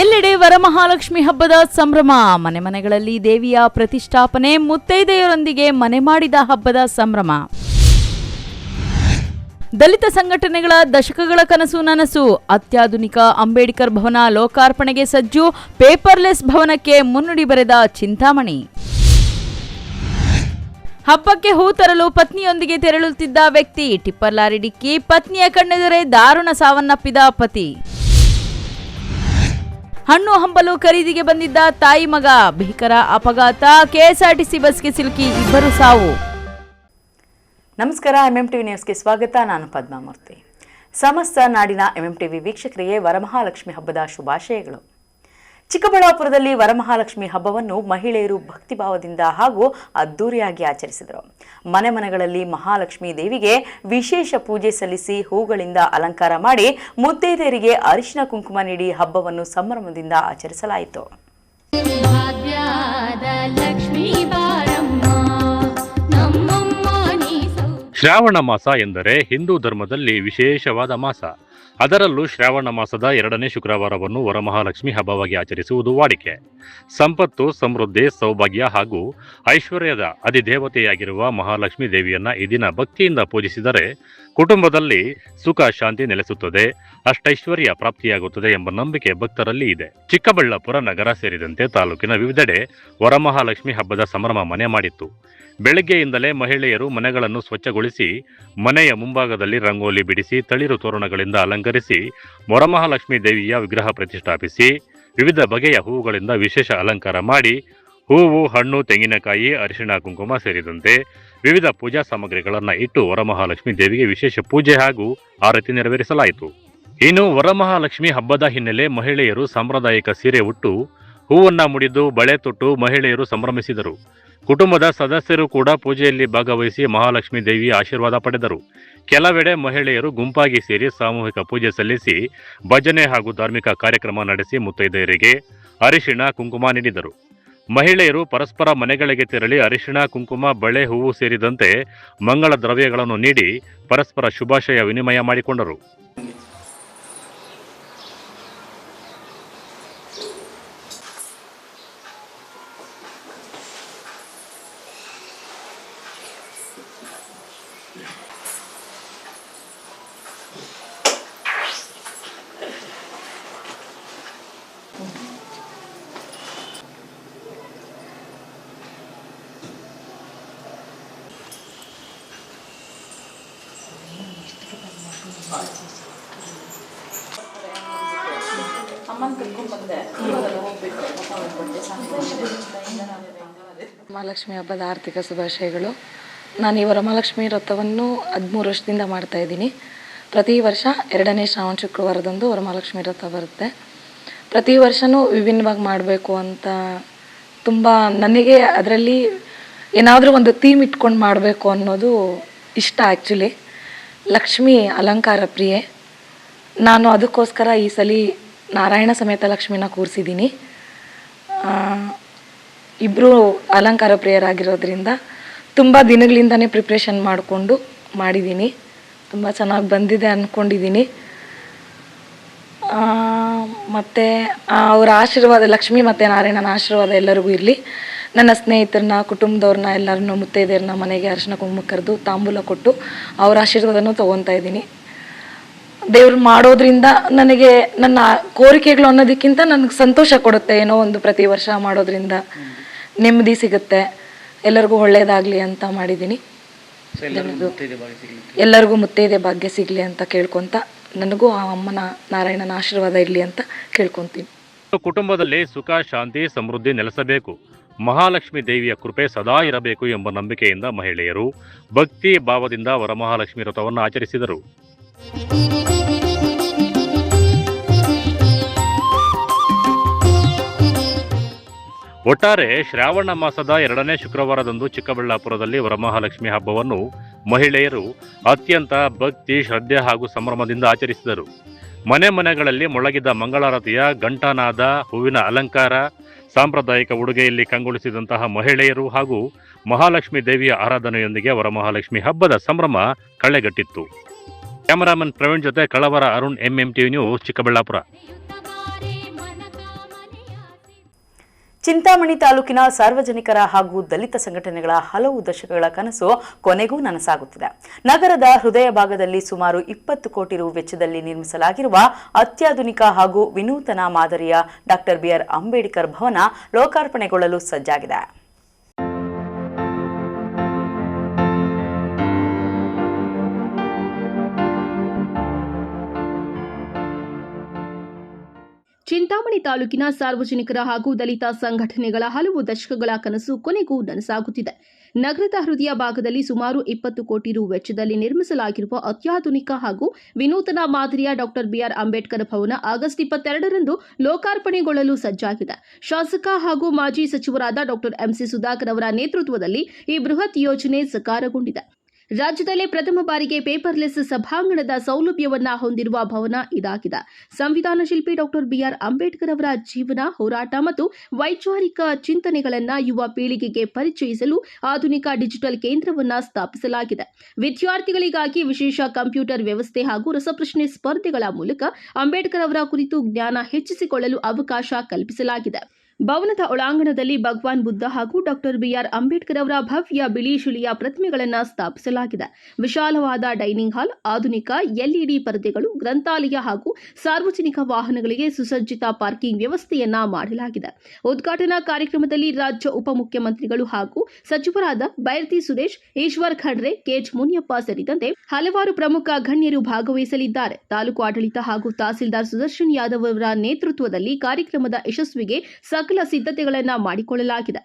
ಎಲ್ಲೆಡೆ ವರಮಹಾಲಕ್ಷ್ಮಿ ಹಬ್ಬದ ಸಂಭ್ರಮ. ಮನೆ ಮನೆಗಳಲ್ಲಿ ದೇವಿಯ ಪ್ರತಿಷ್ಠಾಪನೆ, ಮುತ್ತೈದೆಯರೊಂದಿಗೆ ಮನೆ ಮಾಡಿದ ಹಬ್ಬದ ಸಂಭ್ರಮ. ದಲಿತ ಸಂಘಟನೆಗಳ ದಶಕಗಳ ಕನಸು ನನಸು. ಅತ್ಯಾಧುನಿಕ ಅಂಬೇಡ್ಕರ್ ಭವನ ಲೋಕಾರ್ಪಣೆಗೆ ಸಜ್ಜು. ಪೇಪರ್ಲೆಸ್ ಭವನಕ್ಕೆ ಮುನ್ನುಡಿ ಬರೆದ ಚಿಂತಾಮಣಿ. ಹಬ್ಬಕ್ಕೆ ಹೂ ತರಲು ಪತ್ನಿಯೊಂದಿಗೆ ತೆರಳುತ್ತಿದ್ದ ವ್ಯಕ್ತಿ, ಟಿಪ್ಪರ್ ಲಾರಿ ಡಿಕ್ಕಿ, ಪತ್ನಿಯ ಕಣ್ಣೆದುರೇ ದಾರುಣ ಸಾವನ್ನಪ್ಪಿದ ಪತಿ. ಹಣ್ಣು ಹಂಪಲು ಖರೀದಿಗೆ ಬಂದಿದ್ದ ತಾಯಿ ಮಗ, ಭೀಕರ ಅಪಘಾತ. ಕೆಎಸ್ಆರ್ಟಿಸಿ ಬಸ್ಗೆ ಸಿಲುಕಿ ಇಬ್ಬರು ಸಾವು. ನಮಸ್ಕಾರ, ಎಂಎಂಟಿವಿ ನ್ಯೂಸ್ಗೆ ಸ್ವಾಗತ. ನಾನು ಪದ್ಮಾಮೂರ್ತಿ. ಸಮಸ್ತ ನಾಡಿನ ಎಂಎಂಟಿವಿ ವೀಕ್ಷಕರಿಗೆ ವರಮಹಾಲಕ್ಷ್ಮಿ ಹಬ್ಬದ ಶುಭಾಶಯಗಳು. ಚಿಕ್ಕಬಳ್ಳಾಪುರದಲ್ಲಿ ವರಮಹಾಲಕ್ಷ್ಮಿ ಹಬ್ಬವನ್ನು ಮಹಿಳೆಯರು ಭಕ್ತಿಭಾವದಿಂದ ಹಾಗೂ ಅದ್ದೂರಿಯಾಗಿ ಆಚರಿಸಿದರು. ಮನೆ ಮನೆಗಳಲ್ಲಿ ಮಹಾಲಕ್ಷ್ಮಿ ದೇವಿಗೆ ವಿಶೇಷ ಪೂಜೆ ಸಲ್ಲಿಸಿ ಹೂಗಳಿಂದ ಅಲಂಕಾರ ಮಾಡಿ ಮುತ್ತೈದೆಯರಿಗೆ ಅರಿಶಿನ ಕುಂಕುಮ ನೀಡಿ ಹಬ್ಬವನ್ನು ಸಂಭ್ರಮದಿಂದ ಆಚರಿಸಲಾಯಿತು. ಶ್ರಾವಣ ಮಾಸ ಎಂದರೆ ಹಿಂದೂ ಧರ್ಮದಲ್ಲಿ ವಿಶೇಷವಾದ ಮಾಸ. ಅದರಲ್ಲೂ ಶ್ರಾವಣ ಮಾಸದ 2ನೇ ಶುಕ್ರವಾರವನ್ನು ವರಮಹಾಲಕ್ಷ್ಮಿ ಹಬ್ಬವಾಗಿ ಆಚರಿಸುವುದು ವಾಡಿಕೆ. ಸಂಪತ್ತು, ಸಮೃದ್ಧಿ, ಸೌಭಾಗ್ಯ ಹಾಗೂ ಐಶ್ವರ್ಯದ ಅಧಿದೇವತೆಯಾಗಿರುವ ಮಹಾಲಕ್ಷ್ಮಿ ದೇವಿಯನ್ನ ಈ ದಿನ ಭಕ್ತಿಯಿಂದ ಪೂಜಿಸಿದರೆ ಕುಟುಂಬದಲ್ಲಿ ಸುಖ ಶಾಂತಿ ನೆಲೆಸುತ್ತದೆ, ಅಷ್ಟೈಶ್ವರ್ಯ ಪ್ರಾಪ್ತಿಯಾಗುತ್ತದೆ ಎಂಬ ನಂಬಿಕೆ ಭಕ್ತರಲ್ಲಿ ಇದೆ. ಚಿಕ್ಕಬಳ್ಳಾಪುರ ನಗರ ಸೇರಿದಂತೆ ತಾಲೂಕಿನ ವಿವಿಧೆಡೆ ವರಮಹಾಲಕ್ಷ್ಮಿ ಹಬ್ಬದ ಸಂಭ್ರಮ ಮನೆ ಮಾಡಿತ್ತು. ಬೆಳಗ್ಗೆಯಿಂದಲೇ ಮಹಿಳೆಯರು ಮನೆಗಳನ್ನು ಸ್ವಚ್ಛಗೊಳಿಸಿ ಮನೆಯ ಮುಂಭಾಗದಲ್ಲಿ ರಂಗೋಲಿ ಬಿಡಿಸಿ ತಳಿರು ತೋರಣಗಳಿಂದ ಅಲಂಕರಿಸಿ ವರಮಹಾಲಕ್ಷ್ಮಿ ದೇವಿಯ ವಿಗ್ರಹ ಪ್ರತಿಷ್ಠಾಪಿಸಿ ವಿವಿಧ ಬಗೆಯ ಹೂವುಗಳಿಂದ ವಿಶೇಷ ಅಲಂಕಾರ ಮಾಡಿ ಹೂವು, ಹಣ್ಣು, ತೆಂಗಿನಕಾಯಿ, ಅರಿಶಿಣ, ಕುಂಕುಮ ಸೇರಿದಂತೆ ವಿವಿಧ ಪೂಜಾ ಸಾಮಗ್ರಿಗಳನ್ನು ಇಟ್ಟು ವರಮಹಾಲಕ್ಷ್ಮಿ ದೇವಿಗೆ ವಿಶೇಷ ಪೂಜೆ ಹಾಗೂ ಆರತಿ ನೆರವೇರಿಸಲಾಯಿತು. ಇನ್ನು ವರಮಹಾಲಕ್ಷ್ಮಿ ಹಬ್ಬದ ಹಿನ್ನೆಲೆ ಮಹಿಳೆಯರು ಸಾಂಪ್ರದಾಯಿಕ ಸೀರೆ ಉಟ್ಟು ಹೂವನ್ನ ಮುಡಿದು ಬಳೆ ತೊಟ್ಟು ಮಹಿಳೆಯರು ಸಂಭ್ರಮಿಸಿದರು. ಕುಟುಂಬದ ಸದಸ್ಯರು ಕೂಡ ಪೂಜೆಯಲ್ಲಿ ಭಾಗವಹಿಸಿ ಮಹಾಲಕ್ಷ್ಮಿ ದೇವಿಯ ಆಶೀರ್ವಾದ ಪಡೆದರು. ಕೆಲವೆಡೆ ಮಹಿಳೆಯರು ಗುಂಪಾಗಿ ಸೇರಿ ಸಾಮೂಹಿಕ ಪೂಜೆ ಸಲ್ಲಿಸಿ ಭಜನೆ ಹಾಗೂ ಧಾರ್ಮಿಕ ಕಾರ್ಯಕ್ರಮ ನಡೆಸಿ ಮುತ್ತೈದೆಯರಿಗೆ ಅರಿಶಿಣ ಕುಂಕುಮ ನೀಡಿದರು. ಮಹಿಳೆಯರು ಪರಸ್ಪರ ಮನೆಗಳಿಗೆ ತೆರಳಿ ಅರಿಶಿಣ ಕುಂಕುಮ, ಬಳೆ, ಹೂವು ಸೇರಿದಂತೆ ಮಂಗಳ ದ್ರವ್ಯಗಳನ್ನು ನೀಡಿ ಪರಸ್ಪರ ಶುಭಾಶಯ ವಿನಿಮಯ ಮಾಡಿಕೊಂಡರು. ಮಹಾಲಕ್ಷ್ಮಿ ಹಬ್ಬದ ಆರ್ಥಿಕ ಶುಭಾಶಯಗಳು. ನಾನು ಈ ವರಮಹಾಲಕ್ಷ್ಮಿ ವ್ರತವನ್ನು 13 ವರ್ಷದಿಂದ ಮಾಡ್ತಾ ಇದ್ದೀನಿ. ಪ್ರತಿ ವರ್ಷ 2ನೇ ಶ್ರಾವಣ ಶುಕ್ರವಾರದಂದು ವರಮಹಾಲಕ್ಷ್ಮಿ ವ್ರತ ಬರುತ್ತೆ. ಪ್ರತಿ ವರ್ಷವೂ ವಿಭಿನ್ನವಾಗಿ ಮಾಡಬೇಕು ಅಂತ ತುಂಬ ನನಗೆ ಅದರಲ್ಲಿ ಏನಾದರೂ ಒಂದು ಥೀಮ್ ಇಟ್ಕೊಂಡು ಮಾಡಬೇಕು ಅನ್ನೋದು ಇಷ್ಟ. ಆ್ಯಕ್ಚುಲಿ ಲಕ್ಷ್ಮಿ ಅಲಂಕಾರ ಪ್ರಿಯೆ ನಾನು. ಅದಕ್ಕೋಸ್ಕರ ಈ ಸಲ ನಾರಾಯಣ ಸಮೇತ ಲಕ್ಷ್ಮಿನ ಕೂರಿಸಿದ್ದೀನಿ. ಇಬ್ಬರು ಅಲಂಕಾರ ಪ್ರಿಯರಾಗಿರೋದ್ರಿಂದ ತುಂಬ ದಿನಗಳಿಂದನೇ ಪ್ರಿಪ್ರೇಷನ್ ಮಾಡಿಕೊಂಡು ಮಾಡಿದ್ದೀನಿ. ತುಂಬ ಚೆನ್ನಾಗಿ ಬಂದಿದೆ ಅಂದ್ಕೊಂಡಿದ್ದೀನಿ. ಮತ್ತು ಅವರ ಆಶೀರ್ವಾದ, ಲಕ್ಷ್ಮಿ ಮತ್ತು ನಾರಾಯಣನ ಆಶೀರ್ವಾದ ಎಲ್ಲರಿಗೂ ಇರಲಿ. ನನ್ನ ಸ್ನೇಹಿತರನ್ನ, ಕುಟುಂಬದವ್ರನ್ನ ಎಲ್ಲರನ್ನೂ ಮುತ್ತೈದೆಯರನ್ನ ಮನೆಗೆ ಅರಿಶಿನ ಕುಂಕುಮ ಕರೆದು ತಾಂಬೂಲ ಕೊಟ್ಟು ಅವರ ಆಶೀರ್ವಾದನೂ ತೊಗೊತಾ ಇದ್ದೀನಿ. ದೇವ್ರು ಮಾಡೋದ್ರಿಂದ ನನಗೆ ನನ್ನ ಕೋರಿಕೆಗಳು ಅನ್ನೋದಕ್ಕಿಂತ ನನಗೆ ಸಂತೋಷ ಕೊಡುತ್ತೆ. ಏನೋ ಒಂದು ಪ್ರತಿ ವರ್ಷ ಮಾಡೋದ್ರಿಂದ ನೆಮ್ಮದಿ ಸಿಗುತ್ತೆ, ಎಲ್ಲರಿಗೂ ಒಳ್ಳೆಯದಾಗಲಿ ಅಂತ ಮಾಡಿದ್ದೀನಿ. ಎಲ್ಲರಿಗೂ ಮುತ್ತೈದೆ ಭಾಗ್ಯ ಸಿಗಲಿ ಅಂತ ಕೇಳ್ಕೊತ, ನನಗೂ ಆ ಅಮ್ಮನ ನಾರಾಯಣನ ಆಶೀರ್ವಾದ ಇರಲಿ ಅಂತ ಕೇಳ್ಕೊತೀನಿ. ಕುಟುಂಬದಲ್ಲಿ ಸುಖ, ಶಾಂತಿ, ಸಮೃದ್ಧಿ ನೆಲೆಸಬೇಕು, ಮಹಾಲಕ್ಷ್ಮಿ ದೇವಿಯ ಕೃಪೆ ಸದಾ ಇರಬೇಕು ಎಂಬ ನಂಬಿಕೆಯಿಂದ ಮಹಿಳೆಯರು ಭಕ್ತಿ ಭಾವದಿಂದ ವರಮಹಾಲಕ್ಷ್ಮಿ ವ್ರತವನ್ನು ಆಚರಿಸಿದರು. ಒಟ್ಟಾರೆ ಶ್ರಾವಣ ಮಾಸದ 2ನೇ ಶುಕ್ರವಾರದಂದು ಚಿಕ್ಕಬಳ್ಳಾಪುರದಲ್ಲಿ ವರಮಹಾಲಕ್ಷ್ಮಿ ಹಬ್ಬವನ್ನು ಮಹಿಳೆಯರು ಅತ್ಯಂತ ಭಕ್ತಿ, ಶ್ರದ್ಧೆ ಹಾಗೂ ಸಂಭ್ರಮದಿಂದ ಆಚರಿಸಿದರು. ಮನೆ ಮನೆಗಳಲ್ಲಿ ಮೊಳಗಿದ ಮಂಗಳಾರತಿಯ ಘಂಟಾನಾದ, ಹೂವಿನ ಅಲಂಕಾರ, ಸಾಂಪ್ರದಾಯಿಕ ಉಡುಗೆಯಲ್ಲಿ ಕಂಗೊಳಿಸಿದಂತಹ ಮಹಿಳೆಯರು ಹಾಗೂ ಮಹಾಲಕ್ಷ್ಮಿ ದೇವಿಯ ಆರಾಧನೆಯೊಂದಿಗೆ ವರಮಹಾಲಕ್ಷ್ಮಿ ಹಬ್ಬದ ಸಂಭ್ರಮ ಕಳೆಗಟ್ಟಿತ್ತು. ಕ್ಯಾಮರಾಮನ್ ಪ್ರವೀಣ್ ಜೊತೆ ಕಳವರ ಅರುಣ್, ಎಂಎಂಟಿವಿ ನ್ಯೂಸ್, ಚಿಕ್ಕಬಳ್ಳಾಪುರ. ಚಿಂತಾಮಣಿ ತಾಲೂಕಿನ ಸಾರ್ವಜನಿಕರ ಹಾಗೂ ದಲಿತ ಸಂಘಟನೆಗಳ ಹಲವು ದಶಕಗಳ ಕನಸು ಕೊನೆಗೂ ನನಸಾಗುತ್ತಿದೆ. ನಗರದ ಹೃದಯ ಭಾಗದಲ್ಲಿ ಸುಮಾರು 20 ಕೋಟಿ ರು ವೆಚ್ಚದಲ್ಲಿ ನಿರ್ಮಿಸಲಾಗಿರುವ ಅತ್ಯಾಧುನಿಕ ಹಾಗೂ ವಿನೂತನ ಮಾದರಿಯ ಡಾಕ್ಟರ್ ಬಿ.ಆರ್. ಅಂಬೇಡ್ಕರ್ ಭವನ ಲೋಕಾರ್ಪಣೆಗೊಳ್ಳಲು ಸಜ್ಜಾಗಿದೆ. ಚಿಂತಾಮಣಿ ತಾಲೂಕಿನ ಸಾರ್ವಜನಿಕರ ಹಾಗೂ ದಲಿತ ಸಂಘಟನೆಗಳ ಹಲವು ದಶಕಗಳ ಕನಸು ಕೊನೆಗೂ ನನಸಾಗುತ್ತಿದೆ. ನಗರದ ಹೃದಯ ಭಾಗದಲ್ಲಿ ಸುಮಾರು 20 ಕೋಟಿ ರು ವೆಚ್ಚದಲ್ಲಿ ನಿರ್ಮಿಸಲಾಗಿರುವ ಅತ್ಯಾಧುನಿಕ ಹಾಗೂ ವಿನೂತನ ಮಾದರಿಯ ಡಾಕ್ಟರ್ ಬಿ.ಆರ್. ಅಂಬೇಡ್ಕರ್ ಭವನ ಆಗಸ್ಟ್ 22ರಂದು ಲೋಕಾರ್ಪಣೆಗೊಳ್ಳಲು ಸಜ್ಜಾಗಿದೆ. ಶಾಸಕ ಹಾಗೂ ಮಾಜಿ ಸಚಿವರಾದ ಡಾಕ್ಟರ್ ಎಂ.ಸಿ. ಸುಧಾಕರ್ ಅವರ ನೇತೃತ್ವದಲ್ಲಿ ಈ ಬೃಹತ್ ಯೋಜನೆ ಸಾಕಾರಗೊಂಡಿದೆ. ರಾಜ್ಯದಲ್ಲೇ ಪ್ರಥಮ ಬಾರಿಗೆ ಪೇಪರ್ಲೆಸ್ ಸಭಾಂಗಣದ ಸೌಲಭ್ಯವನ್ನ ಹೊಂದಿರುವ ಭವನ ಇದಾಗಿದೆ. ಸಂವಿಧಾನ ಶಿಲ್ಪಿ ಡಾಕ್ಟರ್ ಬಿ.ಆರ್. ಅಂಬೇಡ್ಕರ್ ಅವರ ಜೀವನ, ಹೋರಾಟ ಮತ್ತು ವೈಚಾರಿಕ ಚಿಂತನೆಗಳನ್ನು ಯುವ ಪೀಳಿಗೆಗೆ ಪರಿಚಯಿಸಲು ಆಧುನಿಕ ಡಿಜಿಟಲ್ ಕೇಂದ್ರವನ್ನು ಸ್ಥಾಪಿಸಲಾಗಿದೆ. ವಿದ್ಯಾರ್ಥಿಗಳಿಗಾಗಿ ವಿಶೇಷ ಕಂಪ್ಯೂಟರ್ ವ್ಯವಸ್ಥೆ ಹಾಗೂ ರಸಪ್ರಶ್ನೆ ಸ್ಪರ್ಧೆಗಳ ಮೂಲಕ ಅಂಬೇಡ್ಕರ್ ಅವರ ಕುರಿತು ಜ್ಞಾನ ಹೆಚ್ಚಿಸಿಕೊಳ್ಳಲು ಅವಕಾಶ ಕಲ್ಪಿಸಲಾಗಿದೆ. ಭವನದ ಒಳಾಂಗಣದಲ್ಲಿ ಭಗವಾನ್ ಬುದ್ಧ ಹಾಗೂ ಡಾಕ್ಟರ್ ಬಿ.ಆರ್. ಅಂಬೇಡ್ಕರ್ ಅವರ ಭವ್ಯ ಬಿಳಿ ಶಿಲೆಯ ಪ್ರತಿಮೆಗಳನ್ನು ಸ್ಥಾಪಿಸಲಾಗಿದೆ. ವಿಶಾಲವಾದ ಡೈನಿಂಗ್ ಹಾಲ್, ಆಧುನಿಕ ಎಲ್ಇಡಿ ಪರದೆಗಳು, ಗ್ರಂಥಾಲಯ ಹಾಗೂ ಸಾರ್ವಜನಿಕ ವಾಹನಗಳಿಗೆ ಸುಸಜ್ಜಿತ ಪಾರ್ಕಿಂಗ್ ವ್ಯವಸ್ಥೆಯನ್ನ ಮಾಡಲಾಗಿದೆ. ಉದ್ಘಾಟನಾ ಕಾರ್ಯಕ್ರಮದಲ್ಲಿ ರಾಜ್ಯ ಉಪಮುಖ್ಯಮಂತ್ರಿಗಳು ಹಾಗೂ ಸಚಿವರಾದ ಬೈರತಿ ಸುರೇಶ್, ಈಶ್ವರ್ ಖಂಡ್ರೆ, ಕೆಎಚ್ ಮುನಿಯಪ್ಪ ಸೇರಿದಂತೆ ಹಲವಾರು ಪ್ರಮುಖ ಗಣ್ಯರು ಭಾಗವಹಿಸಲಿದ್ದಾರೆ. ತಾಲೂಕು ಆಡಳಿತ ಹಾಗೂ ತಹಸೀಲ್ದಾರ್ ಸುದರ್ಶನ್ ಯಾದವ್ ಅವರ ನೇತೃತ್ವದಲ್ಲಿ ಕಾರ್ಯಕ್ರಮದ ಯಶಸ್ವಿಗೆ ಸಕಲ ಸಿದ್ಧತೆಗಳನ್ನು ಮಾಡಿಕೊಳ್ಳಲಾಗಿದೆ.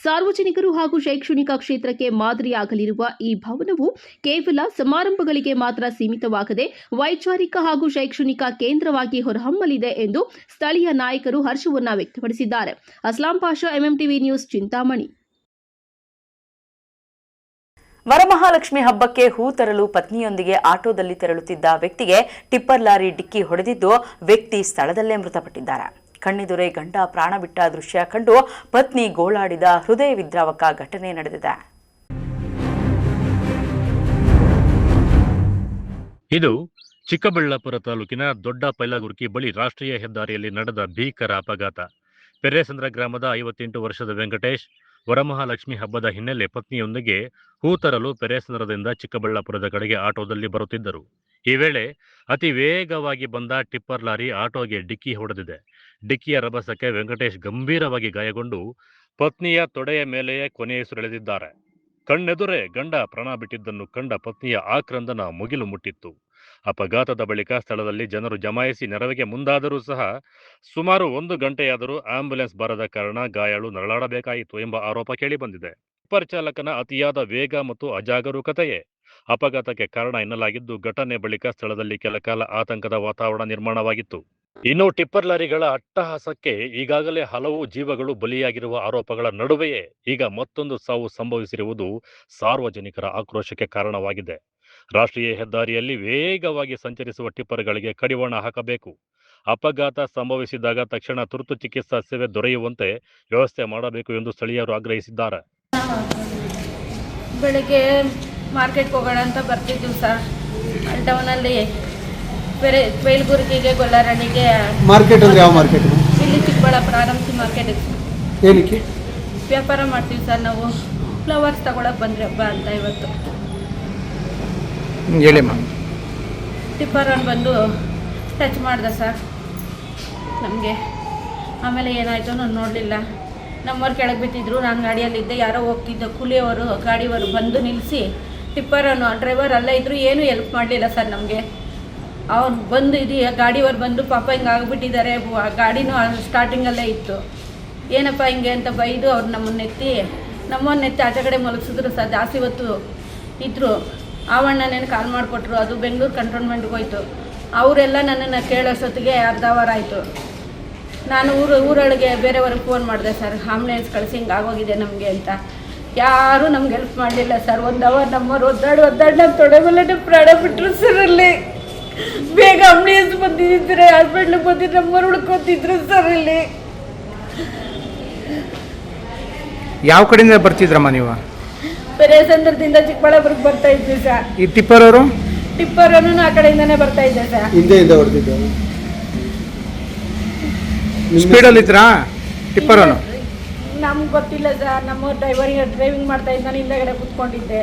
ಸಾರ್ವಜನಿಕರು ಹಾಗೂ ಶೈಕ್ಷಣಿಕ ಕ್ಷೇತ್ರಕ್ಕೆ ಮಾದರಿಯಾಗಲಿರುವ ಈ ಭವನವು ಕೇವಲ ಸಮಾರಂಭಗಳಿಗೆ ಮಾತ್ರ ಸೀಮಿತವಾಗದೆ ವೈಚಾರಿಕ ಹಾಗೂ ಶೈಕ್ಷಣಿಕ ಕೇಂದ್ರವಾಗಿ ಹೊರಹೊಮ್ಮಲಿದೆ ಎಂದು ಸ್ಥಳೀಯ ನಾಯಕರು ಹರ್ಷವನ್ನ ವ್ಯಕ್ತಪಡಿಸಿದ್ದಾರೆ. Aslam Pasha, MMTV news, Chintamani. ವರಮಹಾಲಕ್ಷ್ಮಿ ಹಬ್ಬಕ್ಕೆ ಹೂ ತರಲು ಪತ್ನಿಯೊಂದಿಗೆ ಆಟೋದಲ್ಲಿ ತೆರಳುತ್ತಿದ್ದ ವ್ಯಕ್ತಿಗೆ ಟಿಪ್ಪರ್ ಲಾರಿ ಡಿಕ್ಕಿ ಹೊಡೆದಿದ್ದು ವ್ಯಕ್ತಿ ಸ್ಥಳದಲ್ಲೇ ಮೃತಪಟ್ಟಿದ್ದಾರೆ. ಕಣ್ಣೆದುರೇ ಗಂಡ ಪ್ರಾಣ ಬಿಟ್ಟ ದೃಶ್ಯ ಕಂಡು ಪತ್ನಿ ಗೋಳಾಡಿದ ಹೃದಯ ವಿದ್ರಾವಕ ಘಟನೆ ನಡೆದಿದೆ. ಇದು ಚಿಕ್ಕಬಳ್ಳಾಪುರ ತಾಲೂಕಿನ ದೊಡ್ಡ ಪೈಲಗುರ್ಕಿ ಬಳಿ ರಾಷ್ಟ್ರೀಯ ಹೆದ್ದಾರಿಯಲ್ಲಿ ನಡೆದ ಭೀಕರ ಅಪಘಾತ. ಪೆರೇಸಂದ್ರ ಗ್ರಾಮದ 58 ವರ್ಷದ ವೆಂಕಟೇಶ್ ವರಮಹಾಲಕ್ಷ್ಮಿ ಹಬ್ಬದ ಹಿನ್ನೆಲೆ ಪತ್ನಿಯೊಂದಿಗೆ ಹೂ ತರಲು ಪೆರೇಸಂದ್ರದಿಂದ ಚಿಕ್ಕಬಳ್ಳಾಪುರದ ಕಡೆಗೆ ಆಟೋದಲ್ಲಿ ಬರುತ್ತಿದ್ದರು. ಈ ವೇಳೆ ಅತಿ ವೇಗವಾಗಿ ಬಂದ ಟಿಪ್ಪರ್ ಲಾರಿ ಆಟೋಗೆ ಡಿಕ್ಕಿ ಹೊಡೆದಿದೆ. ಡಿಕ್ಕಿಯ ರಭಸಕ್ಕೆ ವೆಂಕಟೇಶ್ ಗಂಭೀರವಾಗಿ ಗಾಯಗೊಂಡು ಪತ್ನಿಯ ತೊಡೆಯ ಮೇಲೆಯೇ ಕೊನೆಯುಸಿರೆಳೆದಿದ್ದಾರೆ. ಕಣ್ಣೆದುರೇ ಗಂಡ ಪ್ರಾಣ ಬಿಟ್ಟಿದ್ದನ್ನು ಕಂಡ ಪತ್ನಿಯ ಆಕ್ರಂದನ ಮುಗಿಲು ಮುಟ್ಟಿತ್ತು. ಅಪಘಾತದ ಬಳಿಕ ಸ್ಥಳದಲ್ಲಿ ಜನರು ಜಮಾಯಿಸಿ ನೆರವಿಗೆ ಮುಂದಾದರೂ ಸಹ ಸುಮಾರು 1 ಗಂಟೆಯಾದರೂ ಆಂಬ್ಯುಲೆನ್ಸ್ ಬರದ ಕಾರಣ ಗಾಯಾಳು ನರಳಾಡಬೇಕಾಯಿತು ಎಂಬ ಆರೋಪ ಕೇಳಿಬಂದಿದೆ. ಟಿಪ್ಪರ್ ಚಾಲಕನ ಅತಿಯಾದ ವೇಗ ಮತ್ತು ಅಜಾಗರೂಕತೆಯೇ ಅಪಘಾತಕ್ಕೆ ಕಾರಣ ಎನ್ನಲಾಗಿದ್ದು, ಘಟನೆ ಬಳಿಕ ಸ್ಥಳದಲ್ಲಿ ಕೆಲಕಾಲ ಆತಂಕದ ವಾತಾವರಣ ನಿರ್ಮಾಣವಾಗಿತ್ತು. ಇನ್ನು ಟಿಪ್ಪರ್ ಲಾರಿಗಳ ಅಟ್ಟಹಾಸಕ್ಕೆ ಈಗಾಗಲೇ ಹಲವು ಜೀವಗಳು ಬಲಿಯಾಗಿರುವ ಆರೋಪಗಳ ನಡುವೆಯೇ ಈಗ ಮತ್ತೊಂದು ಸಾವು ಸಂಭವಿಸಿರುವುದು ಸಾರ್ವಜನಿಕರ ಆಕ್ರೋಶಕ್ಕೆ ಕಾರಣವಾಗಿದೆ. ರಾಷ್ಟ್ರೀಯ ಹೆದ್ದಾರಿಯಲ್ಲಿ ವೇಗವಾಗಿ ಸಂಚರಿಸುವ ಟಿಪ್ಪರ್ಗಳಿಗೆ ಕಡಿವಾಣ ಹಾಕಬೇಕು. ಅಪಘಾತ ಸಂಭವಿಸಿದಾಗ ತಕ್ಷಣ ತುರ್ತು ಚಿಕಿತ್ಸಾ ಸೇವೆ ದೊರೆಯುವಂತೆ ವ್ಯವಸ್ಥೆ ಮಾಡಬೇಕು ಎಂದು ಸ್ಥಳೀಯರು ಆಗ್ರಹಿಸಿದ್ದಾರೆ. ಬೆಳಿಗ್ಗೆ ಮಾರ್ಕೆಟ್ಗೆ ಹೋಗೋಣ ಅಂತ ಬರ್ತಿದ್ವಿ ಸರ್. ಟೌನಲ್ಲಿ ಬೇಲ್ಗುರ್ಗಿಗೆ ಗೊಲ್ಲರಣಿಗೆ. ಮಾರ್ಕೆಟ್ ಅಂದರೆ ಯಾವ ಮಾರ್ಕೆಟ್? ಇಲ್ಲಿ ಚಿಕ್ಕಬಳ್ಳಾಪುರ ಆರಂಸಿ ಮಾರ್ಕೆಟ್ ಇದೆ. ಏನಕ್ಕೆ ವ್ಯಾಪಾರ ಮಾಡ್ತೀವಿ ಸರ್ ನಾವು. ಫ್ಲವರ್ಸ್ ತಗೊಳಕ್ಕೆ ಬಂದ್ರಿ ಹಬ್ಬ ಅಂತ ಇವತ್ತು. ಹೇಳಿಮ್ಮ. ಟಿಪ್ಪರ್ ಬಂದು ಟಚ್ ಮಾಡ್ದೆ ಸರ್ ನಮಗೆ. ಆಮೇಲೆ ಏನಾಯಿತು ನಾನು ನೋಡಲಿಲ್ಲ. ನಮ್ಮವ್ರು ಕೆಳಗೆ ಬಿತ್ತಿದ್ರು, ನಾನು ಗಾಡಿಯಲ್ಲಿದ್ದೆ. ಯಾರೋ ಹೋಗ್ತಿದ್ದ ಕೂಲಿಯವರು ಗಾಡಿಯವರು ಬಂದು ನಿಲ್ಲಿಸಿ ಟಿಪ್ಪರನ್ನು ಡ್ರೈವರ್ ಅಲ್ಲೇ ಇದ್ದರು, ಏನೂ ಹೆಲ್ಪ್ ಮಾಡಲಿಲ್ಲ ಸರ್ ನಮಗೆ. ಅವ್ರು ಬಂದು ಗಾಡಿಯವ್ರು ಬಂದು ಪಾಪ ಹಿಂಗೆ ಆಗಿಬಿಟ್ಟಿದ್ದಾರೆ, ಗಾಡಿನೂ ಸ್ಟಾರ್ಟಿಂಗಲ್ಲೇ ಇತ್ತು, ಏನಪ್ಪ ಹಿಂಗೆ ಅಂತ ಬೈದು ಅವ್ರು ನಮ್ಮನ್ನೆತ್ತಿ ಆಚೆ ಕಡೆ ಮಲಗಿಸಿದ್ರು ಸರ್. ಜಾಸ್ತಿ ಹೊತ್ತು ಇದ್ದರು. ಆವಣ್ಣನೇನು ಕಾಲ್ ಮಾಡಿಕೊಟ್ರು. ಅದು ಬೆಂಗಳೂರು ಕಂಟ್ರೋನ್ಮೆಂಟ್ಗೆ ಹೋಯ್ತು. ಅವರೆಲ್ಲ ನನ್ನನ್ನು ಕೇಳೋಷ್ಟೊತ್ತಿಗೆ ಅರ್ಧ ಅವರ್ ಆಯಿತು. ನಾನು ಊರೊಳಗೆ ಬೇರೆಯವ್ರಿಗೆ ಫೋನ್ ಮಾಡಿದೆ ಸರ್, ಆಂಬುಲೆನ್ಸ್ ಕಳಿಸಿ ಹಿಂಗೆ ಆಗೋಗಿದೆ ನಮಗೆ ಅಂತ. ಯಾರೂ ನಮ್ಗೆ ಹೆಲ್ಪ್ ಮಾಡಲಿಲ್ಲ ಸರ್. 1 ಅವರ್ ನಮ್ಮವ್ರು ಒದ್ದಾಡಿ ನಮ್ಮ ತೊಡೆ ಮೇಲೆ ಪ್ರಾಣ ಬಿಟ್ಟರು ಸರ್. ಅಲ್ಲಿ ಬೇಗ ಆಂಬುಲೆನ್ಸ್ ಬಂದಿದ್ದರೆ ಹಾಸ್ಪಿಟ್ಲಿಗೆ ಬಂದಿದ್ದು ನಮ್ಮವ್ರು ಉಳ್ಕೊತಿದ್ರು ಸರ್. ಇಲ್ಲಿ ಯಾವ ಕಡೆಯಿಂದ ಬರ್ತಿದ್ರಮ್ಮ ನೀವು? ಪೆರೇಸಂದ್ರದಿಂದ ಚಿಕ್ಕಬಳ್ಳಾಪುರಕ್ಕೆ ಬರ್ತಾ ಇದ್ವಿ ಸರ್. ಈ ಟಿಪ್ಪರವರು ಆ ಕಡೆಯಿಂದನೇ ಬರ್ತಾ ಇದ್ದೆ ಸರ್. ಹಿಂದೆ ಹೊಡೆದಿದ್ದೆ. ಸ್ಪೀಡಲ್ಲಿ ಇದ್ರಾ ಟಿಪ್ಪರನು? ನಮ್ಗೆ ಗೊತ್ತಿಲ್ಲ ಸರ್. ನಮ್ಮ ಡ್ರೈವಿಂಗ್ ಮಾಡ್ತಾ ಇದ್ದ, ನಾನು ಹಿಂದಗಡೆ ಕೂತ್ಕೊಂಡಿದ್ದೆ.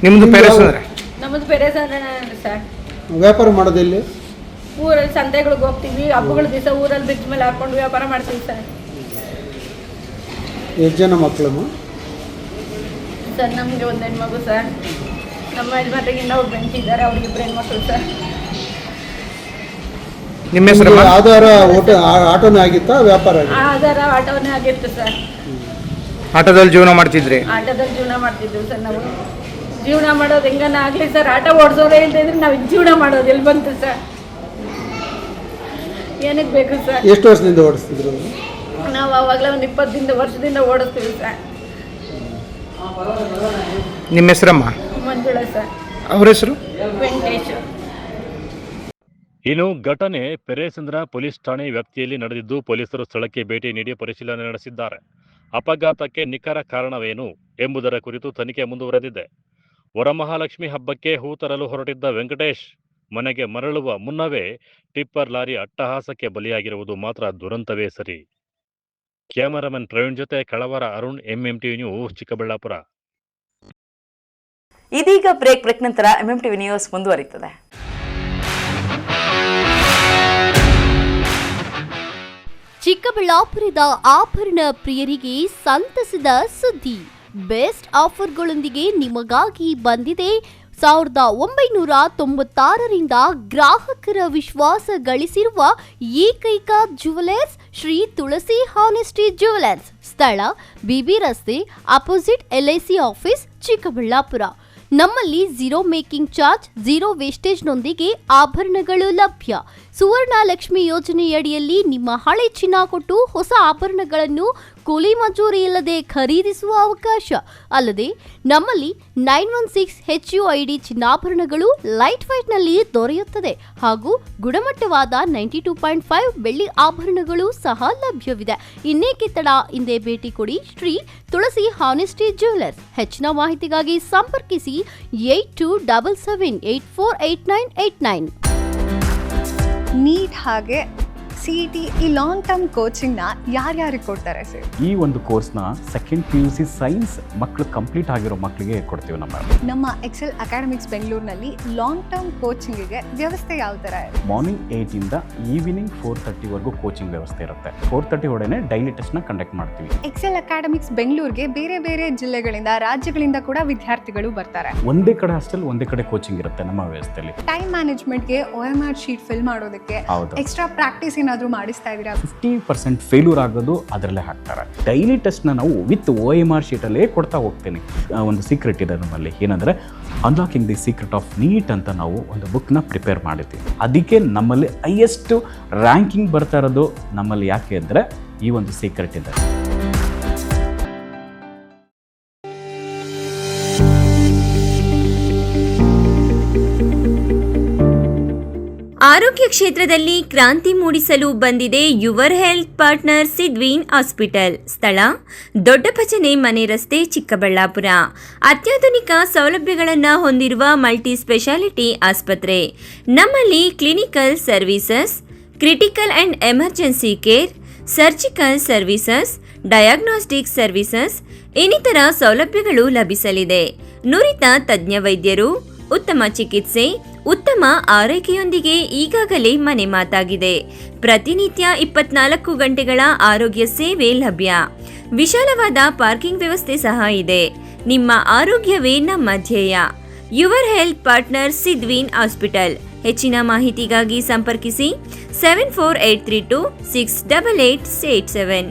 ನಿಮ್ಮದು ಪೆರೇಸಂದ್ರ? ನಮ್ಮದು ಪೆರೇಸಂದ್ರ ಸರ್. ವ್ಯಾಪಾರ ಮಾಡೋದಿಲ್ಲಿ ಊರಲ್ಲಿ ಸಂತೆಗಳಿಗೆ ಹೋಗ್ತೀವಿ. ಹಬ್ಬಗಳ ದಿವಸ ಊರಲ್ಲಿ ಬ್ರಿಡ್ಜ್ ಮೇಲೆ ಹಾಕೊಂಡು ವ್ಯಾಪಾರ ಮಾಡ್ತೀವಿ ಸರ್. ಎಷ್ಟು ಜನ ಮಕ್ಕಳು ಸರ್? ನಮಗೆ ಒಂದು ಹೆಣ್ಮಗು ಸರ್. ನಮ್ಮ ಯಜಮಾನ್ರಿಗೆ ಇನ್ನೊಬ್ರು ಬೆಂಚಿದ್ದಾರೆ, ಅವ್ರಿಗೆ 2 ಹೆಣ್ಮಕ್ಳು ಸರ್. ನಿಮ್ಮ ಹೆಸರು? ಆಧಾರ ಆಟೋನೇ ಆಗಿತ್ತಾ ವ್ಯಾಪಾರ? ಆಧಾರ ಆಟೋನೇ ಆಗಿತ್ತು ಸರ್. ಆಟೋದಲ್ಲಿ ಜೀವನ ಮಾಡ್ತಿದ್ರಿ? ಆಟೋದಲ್ಲಿ ಜೀವನ ಮಾಡ್ತಿದ್ವಿ ಸರ್. ನಾವು ಜೀವನ ಮಾಡೋದು ಹೆಂಗನ ಆಗಲಿ ಸರ್. ಆಟೋ ಓಡಿಸೋರೇ ಇಲ್ದಿದ್ರೆ ನಾವು ಜೀವನ ಮಾಡೋದು ಎಲ್ಲಿ ಬಂತು ಸರ್? ಏನಕ್ಕೆ ಬೇಕು ಸರ್? ಎಷ್ಟು ವರ್ಷದಿಂದ ಓಡಿಸ್ತಿದ್ರು? ನಾವು ಆವಾಗಲೇ ಒಂದು 20 ವರ್ಷದಿಂದ ಓಡಿಸ್ತೀವಿ ಸರ್. ನಿಮ್ಮ ಹೆಸರಮ್ಮ? ಮಂಜುಳಾ ಸರ್. ಅವ್ರ ಹೆಸರು? ವೆಂಕಟೇಶ್. ಇನ್ನು ಘಟನೆ ಪೆರೇಸಂದ್ರ ಪೊಲೀಸ್ ಠಾಣೆ ವ್ಯಾಪ್ತಿಯಲ್ಲಿ ನಡೆದಿದ್ದು, ಪೊಲೀಸರು ಸ್ಥಳಕ್ಕೆ ಭೇಟಿ ನೀಡಿ ಪರಿಶೀಲನೆ ನಡೆಸಿದ್ದಾರೆ. ಅಪಘಾತಕ್ಕೆ ನಿಖರ ಕಾರಣವೇನು ಎಂಬುದರ ಕುರಿತು ತನಿಖೆ ಮುಂದುವರೆದಿದೆ. ವರಮಹಾಲಕ್ಷ್ಮಿ ಹಬ್ಬಕ್ಕೆ ಹೂ ತರಲು ಹೊರಟಿದ್ದ ವೆಂಕಟೇಶ್ ಮನೆಗೆ ಮರಳುವ ಮುನ್ನವೇ ಟಿಪ್ಪರ್ ಲಾರಿ ಅಟ್ಟಹಾಸಕ್ಕೆ ಬಲಿಯಾಗಿರುವುದು ಮಾತ್ರ ದುರಂತವೇ ಸರಿ. ಕ್ಯಾಮರಾಮನ್ ಪ್ರವೀಣ್ ಜೊತೆ ಕಳವರ ಅರುಣ್, MMTV ನ್ಯೂಸ್, ಚಿಕ್ಕಬಳ್ಳಾಪುರ. ಇದೀಗ ಬ್ರೇಕ್ ನಂತರ MMTV ನ್ಯೂಸ್ ಮುಂದುವರಿಯುತ್ತದೆ. ಚಿಕ್ಕಬಳ್ಳಾಪುರದ ಆಭರಣ ಪ್ರಿಯರಿಗೆ ಸಂತಸದ ಸುದ್ದಿ. ಬೆಸ್ಟ್ ಆಫರ್ಗಳೊಂದಿಗೆ ನಿಮಗಾಗಿ ಬಂದಿದೆ 1996ರಿಂದ ಗ್ರಾಹಕರ ವಿಶ್ವಾಸ ಗಳಿಸಿರುವ ಏಕೈಕ ಜುವೆಲರ್ಸ್ ಶ್ರೀ ತುಳಸಿ ಹಾನೆಸ್ಟಿ ಜುವೆಲರ್ಸ್. ಸ್ಥಳ ಬಿಬಿ ರಸ್ತೆ ಅಪೋಸಿಟ್ LIC ಆಫೀಸ್, ಚಿಕ್ಕಬಳ್ಳಾಪುರ. ನಮ್ಮಲ್ಲಿ 0 ಮೇಕಿಂಗ್ ಚಾರ್ಜ್, 0 ವೇಸ್ಟೇಜ್ನೊಂದಿಗೆ ಆಭರಣಗಳು ಲಭ್ಯ. ಸುವರ್ಣ ಲಕ್ಷ್ಮಿ ಯೋಜನೆಯಡಿಯಲ್ಲಿ ನಿಮ್ಮ ಹಳೆ ಚಿನ್ನ ಕೊಟ್ಟು ಹೊಸ ಆಭರಣಗಳನ್ನು ಕೂಲಿ ಮಜೂರಿ ಇಲ್ಲದೆ ಖರೀದಿಸುವ ಅವಕಾಶ. ಅಲ್ಲದೆ ನಮ್ಮಲ್ಲಿ 916 HUID ಚಿನ್ನಾಭರಣಗಳು ಲೈಟ್ ವೈಟ್ನಲ್ಲಿ ದೊರೆಯುತ್ತದೆ ಹಾಗೂ ಗುಣಮಟ್ಟವಾದ 92.5 ಬೆಳ್ಳಿ ಆಭರಣಗಳು ಸಹ ಲಭ್ಯವಿದೆ. ಇನ್ನೇಕೆ ತಡ, ಹಿಂದೆ ಭೇಟಿ ಕೊಡಿ ಶ್ರೀ ತುಳಸಿ ಹಾನೆಸ್ಟಿ ಜ್ಯುವೆಲರ್ಸ್. ಹೆಚ್ಚಿನ ಮಾಹಿತಿಗಾಗಿ ಸಂಪರ್ಕಿಸಿ 8277848989. ನೀಟ್ ಹಾಗೆ CET ಈ ಲಾಂಗ್ ಟರ್ಮ್ ಕೋಚಿಂಗ್ನ ಯಾರ್ಯಾರಿಗೆ ಕೊಡ್ತಾರೆ ಸರ್? ಈ ಒಂದು ಕೋರ್ಸ್ನ ಸೆಕೆಂಡ್ PUC ಸೈನ್ಸ್ ಮಕ್ಕಳು ಕಂಪ್ಲೀಟ್ ಆಗಿರೋ ಮಕ್ಕಳಿಗೆ ಕೊಡ್ತೀವಿ. ನಮ್ಮ ಎಕ್ಸೆಲ್ ಅಕಾಡೆಮಿಕ್ಸ್ ಬೆಂಗಳೂರಿನಲ್ಲಿ ಲಾಂಗ್ ಟರ್ಮ್ ಕೋಚಿಂಗಿಗೆ ವ್ಯವಸ್ಥೆ ಯಾವ ಥರ ಇದೆ? ಮಾರ್ನಿಂಗ್ 8 ಇಂದ ಈವ್ನಿಂಗ್ 4:30ವರೆಗೂ ಕೋಚಿಂಗ್ ವ್ಯವಸ್ಥೆ ಇರುತ್ತೆ. 4:30 ಒಳಗಡೆ ಡೈಲಿ ಟೆಸ್ಟ್ನ ಕಂಡಕ್ಟ್ ಮಾಡ್ತೀವಿ. ಎಕ್ಸೆಲ್ ಅಕಾಡೆಮಿಕ್ಸ್ ಬೆಂಗಳೂರಿಗೆ ಬೇರೆ ಬೇರೆ ಜಿಲ್ಲೆಗಳಿಂದ, ರಾಜ್ಯಗಳಿಂದ ಕೂಡ ವಿದ್ಯಾರ್ಥಿಗಳು ಬರ್ತಾರೆ. ಒಂದೇ ಕಡೆ ಹಾಸ್ಟೆಲ್, ಒಂದೇ ಕಡೆ ಕೋಚಿಂಗ್ ಇರುತ್ತೆ ನಮ್ಮ ವ್ಯವಸ್ಥೆಯಲ್ಲಿ. ಟೈಮ್ ಮ್ಯಾನೇಜ್ಮೆಂಟ್ಗೆ OMR ಶೀಟ್ ಫಿಲ್ ಮಾಡೋದಕ್ಕೆ ಎಕ್ಸ್ಟ್ರಾ ಪ್ರಾಕ್ಟೀಸ್ ಏನಾದರೂ ಮಾಡಿಸ್ತಾ ಇದ್ದೀರಾ? 50% ಫೇಲ್ಯೂರ್ ಆಗೋದು ಅದರಲ್ಲೇ ಹಾಕ್ತಾರೆ. ಡೈಲಿ ಟೆಸ್ಟ್ನ ನಾವು ವಿತ್ OMR ಶೀಟಲ್ಲೇ ಕೊಡ್ತಾ ಹೋಗ್ತೀನಿ. ಒಂದು ಸೀಕ್ರೆಟ್ ಇದೆ ನಮ್ಮಲ್ಲಿ, ಏನಂದರೆ unlocking the secret of NEET ಅಂತ ನಾವು ಒಂದು ಬುಕ್ನ ಪ್ರಿಪೇರ್ ಮಾಡಿದ್ದೀವಿ. ಅದಕ್ಕೆ ನಮ್ಮಲ್ಲಿ ಹೈಯೆಸ್ಟ್ ರ್ಯಾಂಕಿಂಗ್ ಬರ್ತಾ ಇರೋದು ನಮ್ಮಲ್ಲಿ. ಯಾಕೆ ಅಂದರೆ ಈ ಒಂದು ಸೀಕ್ರೆಟ್ ಇದೆ. ಆರೋಗ್ಯ ಕ್ಷೇತ್ರದಲ್ಲಿ ಕ್ರಾಂತಿ ಮೂಡಿಸಲು ಬಂದಿದೆ your health partner Sidween hospital. ಸ್ಥಳ ದೊಡ್ಡಪಚನೆ ಮನೆ ರಸ್ತೆ, ಚಿಕ್ಕಬಳ್ಳಾಪುರ. ಅತ್ಯಾಧುನಿಕ ಸೌಲಭ್ಯಗಳನ್ನು ಹೊಂದಿರುವ ಮಲ್ಟಿ ಸ್ಪೆಷಾಲಿಟಿ ಆಸ್ಪತ್ರೆ. ನಮ್ಮಲ್ಲಿ clinical services, critical and emergency care, surgical services, diagnostic services ಇನ್ನಿತರ ಸೌಲಭ್ಯಗಳು ಲಭಿಸಲಿದೆ. ನುರಿತ ತಜ್ಞ ವೈದ್ಯರು, ಉತ್ತಮ ಚಿಕಿತ್ಸೆ, ಉತ್ತಮ ಆರೈಕೆಯೊಂದಿಗೆ ಈಗಾಗಲೇ ಮನೆ ಮಾತಾಗಿದೆ. ಪ್ರತಿನಿತ್ಯ 24 ಗಂಟೆಗಳ ಆರೋಗ್ಯ ಸೇವೆ ಲಭ್ಯ. ವಿಶಾಲವಾದ ಪಾರ್ಕಿಂಗ್ ವ್ಯವಸ್ಥೆ ಸಹ ಇದೆ. ನಿಮ್ಮ ಆರೋಗ್ಯವೇ ನಮ್ಮ ಧ್ಯೇಯ. Your health partner Sidween hospital. ಹೆಚ್ಚಿನ ಮಾಹಿತಿಗಾಗಿ ಸಂಪರ್ಕಿಸಿ 74832 68887.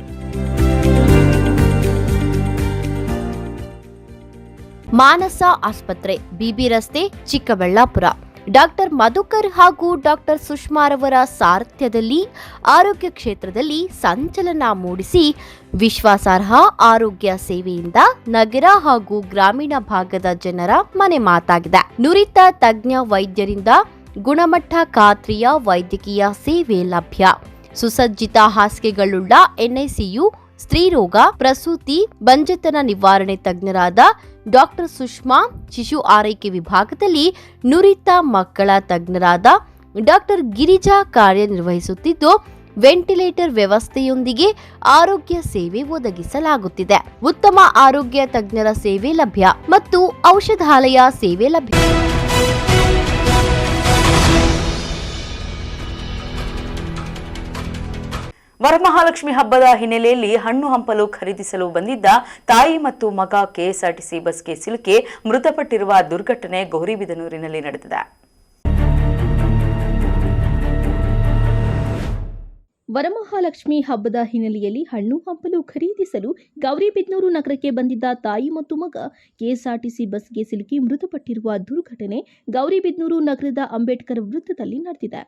ಮಾನಸ ಆಸ್ಪತ್ರೆ, ಬಿಬಿ ರಸ್ತೆ, ಚಿಕ್ಕಬಳ್ಳಾಪುರ. ಡಾಕ್ಟರ್ ಮಧುಕರ್ ಹಾಗೂ ಡಾಕ್ಟರ್ ಸುಷ್ಮಾರವರ ಸಾರಥ್ಯದಲ್ಲಿ ಆರೋಗ್ಯ ಕ್ಷೇತ್ರದಲ್ಲಿ ಸಂಚಲನ ಮೂಡಿಸಿ ವಿಶ್ವಾಸಾರ್ಹ ಆರೋಗ್ಯ ಸೇವೆಯಿಂದ ನಗರ ಹಾಗೂ ಗ್ರಾಮೀಣ ಭಾಗದ ಜನರ ಮನೆ ಮಾತಾಗಿದೆ. ನುರಿತ ತಜ್ಞ ವೈದ್ಯರಿಂದ ಗುಣಮಟ್ಟ ಖಾತ್ರಿಯ ವೈದ್ಯಕೀಯ ಸೇವೆ ಲಭ್ಯ. ಸುಸಜ್ಜಿತ ಹಾಸಿಗೆಗಳುಳ್ಳ ಎನ್ಐಸಿಯು, ಸ್ತ್ರೀರೋಗ, ಪ್ರಸೂತಿ, ಬಂಜೆತನ ನಿವಾರಣೆ ತಜ್ಞರಾದ ಡಾಕ್ಟರ್ ಸುಷ್ಮಾ, ಶಿಶು ಆರೈಕೆ ವಿಭಾಗದಲ್ಲಿ ನುರಿತ ಮಕ್ಕಳ ತಜ್ಞರಾದ ಡಾಕ್ಟರ್ ಗಿರಿಜಾ ಕಾರ್ಯನಿರ್ವಹಿಸುತ್ತಿದ್ದು, ವೆಂಟಿಲೇಟರ್ ವ್ಯವಸ್ಥೆಯೊಂದಿಗೆ ಆರೋಗ್ಯ ಸೇವೆ ಒದಗಿಸಲಾಗುತ್ತಿದೆ. ಉತ್ತಮ ಆರೋಗ್ಯ ತಜ್ಞರ ಸೇವೆ ಲಭ್ಯ ಮತ್ತು ಔಷಧಾಲಯ ಸೇವೆ ಲಭ್ಯ. ವರಮಹಾಲಕ್ಷ್ಮಿ ಹಬ್ಬದ ಹಿನ್ನೆಲೆಯಲ್ಲಿ ಹಣ್ಣು ಹಂಪಲು ಖರೀದಿಸಲು ಬಂದಿದ್ದ ತಾಯಿ ಮತ್ತು ಮಗ ಕೆಎಸ್ಆರ್ಟಿಸಿ ಬಸ್ಗೆ ಸಿಲುಕಿ ಮೃತಪಟ್ಟಿರುವ ದುರ್ಘಟನೆ ಗೌರಿಬಿದನೂರಿನಲ್ಲಿ ನಡೆದಿದೆ. ವರಮಹಾಲಕ್ಷ್ಮಿ ಹಬ್ಬದ ಹಿನ್ನೆಲೆಯಲ್ಲಿ ಹಣ್ಣು ಹಂಪಲು ಖರೀದಿಸಲು ಗೌರಿಬಿದನೂರು ನಗರಕ್ಕೆ ಬಂದಿದ್ದ ತಾಯಿ ಮತ್ತು ಮಗ ಕೆಎಸ್ಆರ್ಟಿಸಿ ಬಸ್ಗೆ ಸಿಲುಕಿ ಮೃತಪಟ್ಟಿರುವ ದುರ್ಘಟನೆ ಗೌರಿಬಿದನೂರು ನಗರದ ಅಂಬೇಡ್ಕರ್ ವೃತ್ತದಲ್ಲಿ ನಡೆದಿದೆ.